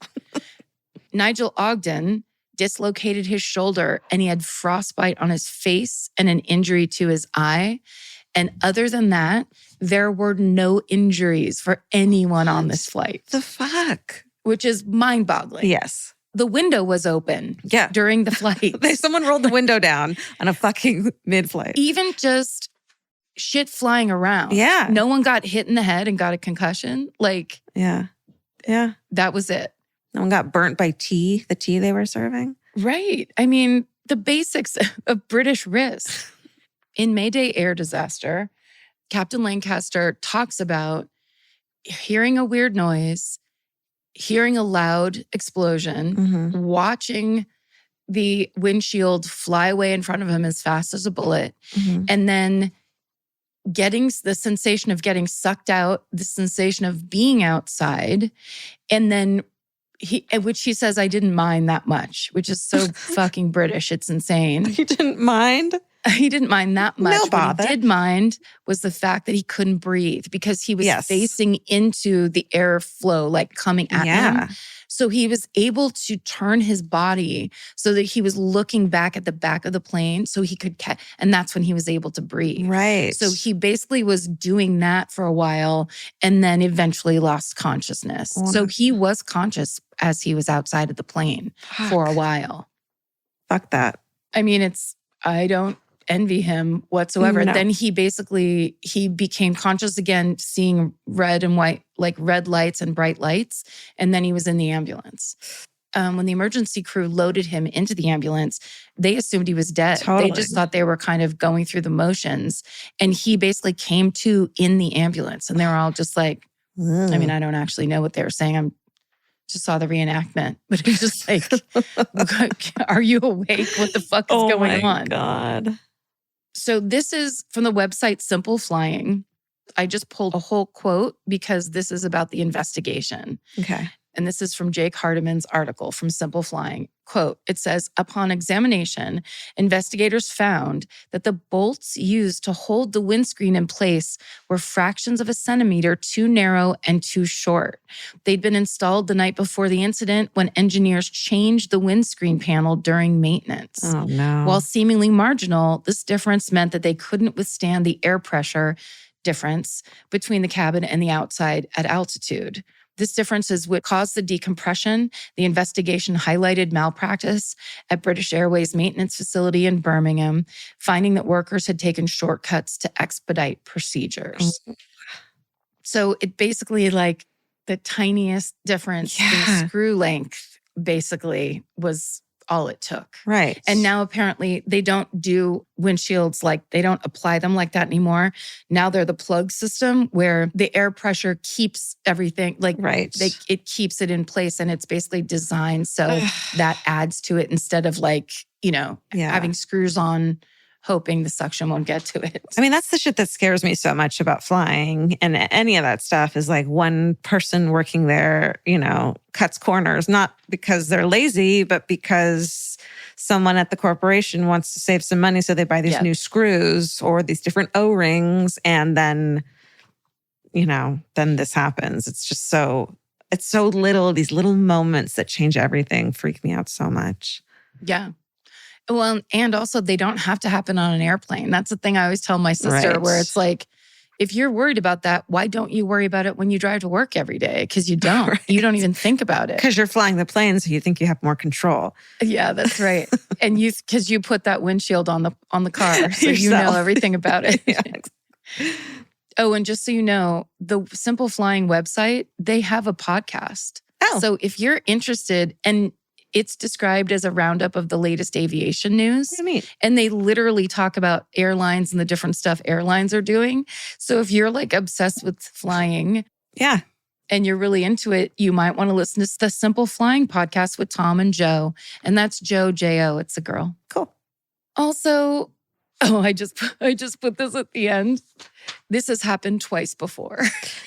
Nigel Ogden dislocated his shoulder and he had frostbite on his face and an injury to his eye. And other than that, there were no injuries for anyone on this flight. The fuck? Which is mind-boggling. Yes. The window was open during the flight. Someone rolled the window down on a fucking mid-flight. Even just shit flying around. Yeah. No one got hit in the head and got a concussion. Like, yeah. That was it. No one got burnt by tea, the tea they were serving. Right. I mean, the basics of British risk. In Mayday Air Disaster, Captain Lancaster talks about hearing a weird noise, hearing a loud explosion, watching the windshield fly away in front of him as fast as a bullet, and then getting the sensation of getting sucked out, the sensation of being outside, and then which he says, I didn't mind that much, which is so fucking British. It's insane. You didn't mind? He didn't mind that much. No bother. What he did mind was the fact that he couldn't breathe because he was facing into the airflow, like coming at him. So he was able to turn his body so that he was looking back at the back of the plane so he could catch, and that's when he was able to breathe. Right. So he basically was doing that for a while and then eventually lost consciousness. So he was conscious as he was outside of the plane for a while. Fuck that. I mean, I don't envy him whatsoever. No. Then he became conscious again, seeing red and white, like red lights and bright lights. And then he was in the ambulance. When the emergency crew loaded him into the ambulance, they assumed he was dead. Totally. They just thought they were kind of going through the motions. And he basically came to in the ambulance. And they were all just like, I mean, I don't actually know what they were saying. I just saw the reenactment, but he was just like, are you awake? What the fuck is going on? Oh my God. So this is from the website Simple Flying. I just pulled a whole quote because this is about the investigation. Okay. And this is from Jake Hardiman's article from Simple Flying. Quote, it says, upon examination, investigators found that the bolts used to hold the windscreen in place were fractions of a centimeter too narrow and too short. They'd been installed the night before the incident when engineers changed the windscreen panel during maintenance. Oh, no. While seemingly marginal, this difference meant that they couldn't withstand the air pressure difference between the cabin and the outside at altitude. This difference is what caused the decompression. The investigation highlighted malpractice at British Airways maintenance facility in Birmingham, finding that workers had taken shortcuts to expedite procedures. So it basically, like, the tiniest difference in screw length basically was all it took. Right. And now apparently they don't do windshields, like they don't apply them like that anymore. Now they're the plug system where the air pressure keeps everything, like it keeps it in place, and it's basically designed so that adds to it instead of like, having screws on, hoping the suction won't get to it. I mean, that's the shit that scares me so much about flying and any of that stuff is like one person working there, cuts corners, not because they're lazy, but because someone at the corporation wants to save some money. So they buy these new screws or these different O-rings. And then, then this happens. It's just it's so little, these little moments that change everything freak me out so much. Yeah. Well, and also they don't have to happen on an airplane. That's the thing I always tell my sister, where it's like, if you're worried about that, why don't you worry about it when you drive to work every day? Because you don't. Right. You don't even think about it. Because you're flying the plane, so you think you have more control. Yeah, that's right. And because you put that windshield on the car, so you know everything about it. Oh, and just so you know, the Simple Flying website, they have a podcast. Oh. So if you're interested, and it's described as a roundup of the latest aviation news. What do you mean? And they literally talk about airlines and the different stuff airlines are doing. So if you're like obsessed with flying, and you're really into it, you might want to listen to the Simple Flying podcast with Tom and Joe. And that's Joe, J-O. It's a girl. Cool. Also, Oh, I just put this at the end. This has happened twice before.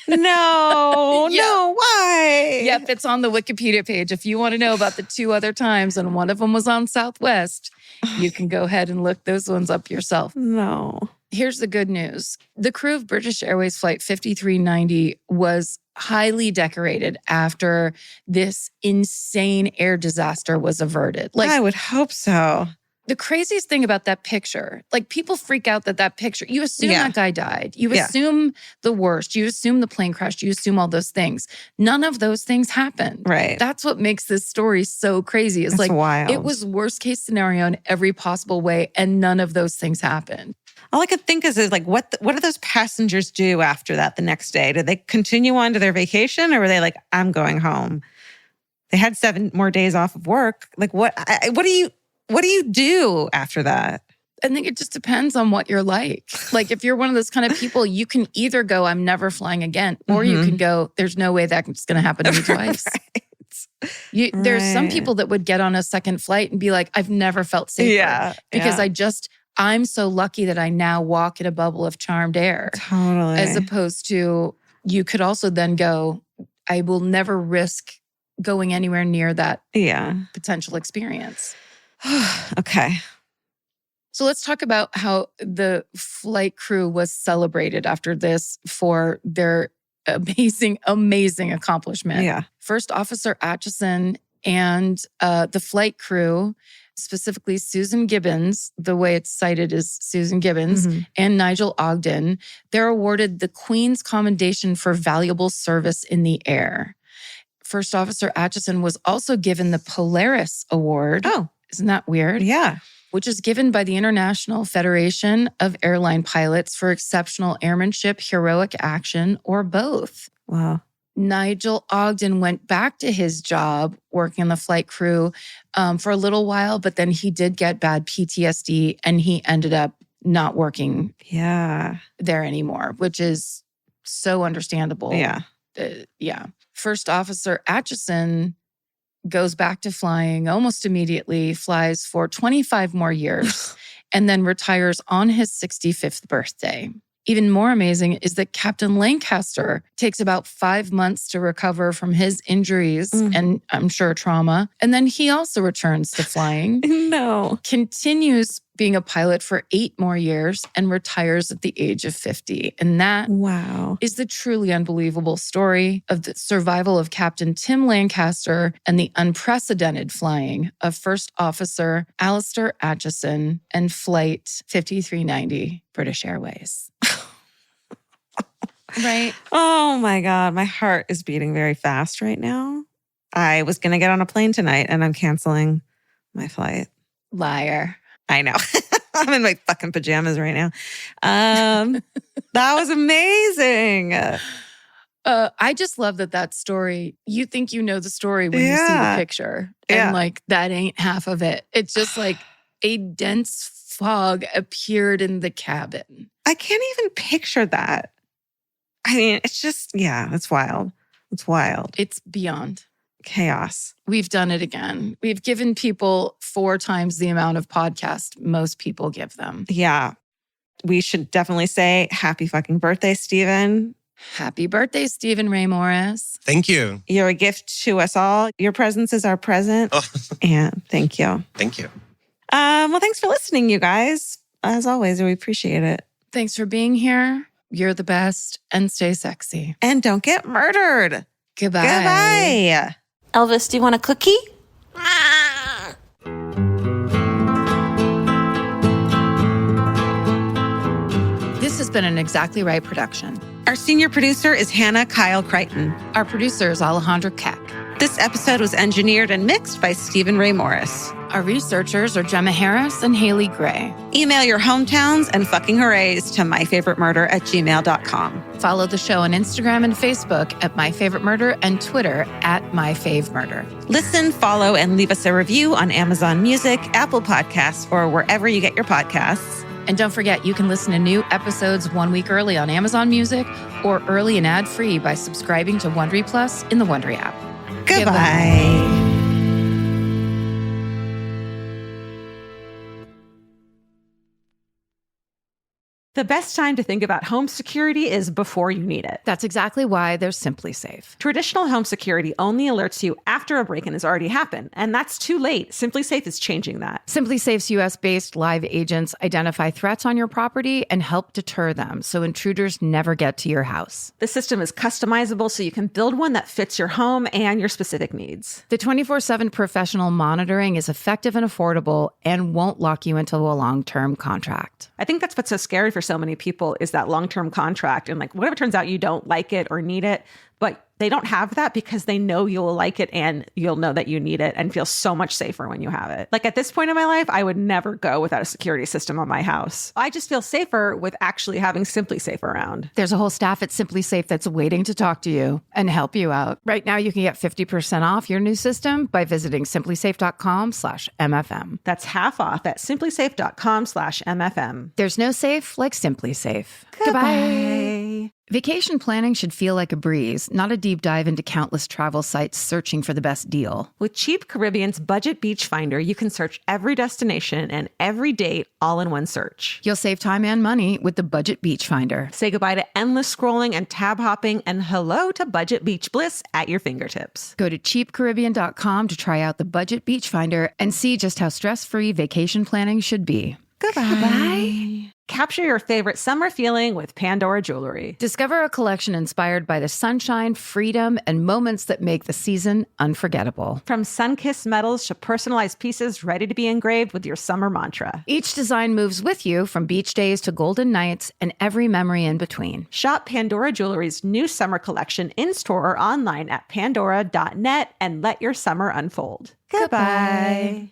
No, Yeah. no, why? Yep, it's on the Wikipedia page. If you want to know about the 2 other times, and one of them was on Southwest, you can go ahead and look those ones up yourself. No. Here's the good news. The crew of British Airways Flight 5390 was highly decorated after this insane air disaster was averted. Like, I would hope so. the craziest thing about that picture, like people freak out that picture, you assume Yeah. that guy died. You Yeah. assume the worst. You assume the plane crashed. You assume all those things. None of those things happened. Right. That's what makes this story so crazy. It's That's like, wild. it was worst case scenario in every possible way, and none of those things happened. All I could think is like, what do those passengers do after that the next day? Did they continue on to their vacation, or were they like, I'm going home? They had 7 more days off of work. Like, what do you do after that? I think it just depends on what you're like. Like, if you're one of those kind of people, you can either go, I'm never flying again, or you can go, there's no way that's going to happen to me twice. There's some people that would get on a second flight and be like, I've never felt safer. Because I'm so lucky that I now walk in a bubble of charmed air. Totally. As opposed to, you could also then go, I will never risk going anywhere near that potential experience. Okay. So let's talk about how the flight crew was celebrated after this for their amazing, amazing accomplishment. Yeah. First Officer Atchison and the flight crew, specifically Susan Gibbons, the way it's cited is Susan Gibbons, and Nigel Ogden, they're awarded the Queen's Commendation for Valuable Service in the Air. First Officer Atchison was also given the Polaris Award. Oh. Isn't that weird? Yeah. Which is given by the International Federation of Airline Pilots for exceptional airmanship, heroic action, or both. Wow. Nigel Ogden went back to his job working on the flight crew for a little while, but then he did get bad PTSD and he ended up not working there anymore, which is so understandable. Yeah. First Officer Atchison goes back to flying almost immediately, flies for 25 more years, and then retires on his 65th birthday. Even more amazing is that Captain Lancaster takes about 5 months to recover from his injuries and I'm sure trauma. And then he also returns to flying. No. Continues being a pilot for 8 more years and retires at the age of 50. And that is the truly unbelievable story of the survival of Captain Tim Lancaster and the unprecedented flying of First Officer Alistair Atchison and Flight 5390, British Airways. Right? Oh my God. My heart is beating very fast right now. I was going to get on a plane tonight and I'm canceling my flight. Liar. I know. I'm in my fucking pajamas right now. That was amazing. I just love that story. You think you know the story when you see the picture. And like, that ain't half of it. It's just like a dense fog appeared in the cabin. I can't even picture that. I mean, it's just, it's wild. It's wild. It's beyond. Chaos. We've done it again. We've given people 4 times the amount of podcast most people give them. Yeah. We should definitely say happy fucking birthday, Stephen. Happy birthday, Stephen Ray Morris. Thank you. You're a gift to us all. Your presence is our present. Oh. And thank you. Thank you. Well, thanks for listening, you guys. As always, we appreciate it. Thanks for being here. You're the best, and stay sexy. And don't get murdered. Goodbye. Goodbye. Elvis, do you want a cookie? This has been an Exactly Right production. Our senior producer is Hannah Kyle Crichton. Our producer is Alejandro Keck. This episode was engineered and mixed by Stephen Ray Morris. Our researchers are Gemma Harris and Haley Gray. Email your hometowns and fucking hoorays to myfavoritemurder@gmail.com. Follow the show on Instagram and Facebook at My Favorite Murder and Twitter at My Fave Murder. Listen, follow, and leave us a review on Amazon Music, Apple Podcasts, or wherever you get your podcasts. And don't forget, you can listen to new episodes 1 week early on Amazon Music or early and ad-free by subscribing to Wondery Plus in the Wondery app. Goodbye. The best time to think about home security is before you need it. That's exactly why there's Simply Safe. Traditional home security only alerts you after a break-in has already happened, and that's too late. Simply Safe is changing that. Simply Safe's US-based live agents identify threats on your property and help deter them so intruders never get to your house. The system is customizable so you can build one that fits your home and your specific needs. The 24/7 professional monitoring is effective and affordable and won't lock you into a long-term contract. I think that's what's so scary for so many people is that long-term contract. And like, what if it turns out you don't like it or need it, but they don't have that because they know you'll like it and you'll know that you need it and feel so much safer when you have it. Like at this point in my life, I would never go without a security system on my house. I just feel safer with actually having Simply Safe around. There's a whole staff at Simply Safe that's waiting to talk to you and help you out. Right now, you can get 50% off your new system by visiting simplysafe.com/MFM. That's half off at simplysafe.com/MFM. There's no safe like Simply Safe. Goodbye. Vacation planning should feel like a breeze, not a deep dive into countless travel sites searching for the best deal. With Cheap Caribbean's Budget Beach Finder, you can search every destination and every date all in one search. You'll save time and money with the Budget Beach Finder. Say goodbye to endless scrolling and tab hopping and hello to Budget Beach Bliss at your fingertips. Go to cheapcaribbean.com to try out the Budget Beach Finder and see just how stress-free vacation planning should be. Goodbye. Capture your favorite summer feeling with Pandora Jewelry. Discover a collection inspired by the sunshine, freedom, and moments that make the season unforgettable. From sun-kissed metals to personalized pieces ready to be engraved with your summer mantra. Each design moves with you from beach days to golden nights and every memory in between. Shop Pandora Jewelry's new summer collection in-store or online at pandora.net and let your summer unfold. Goodbye.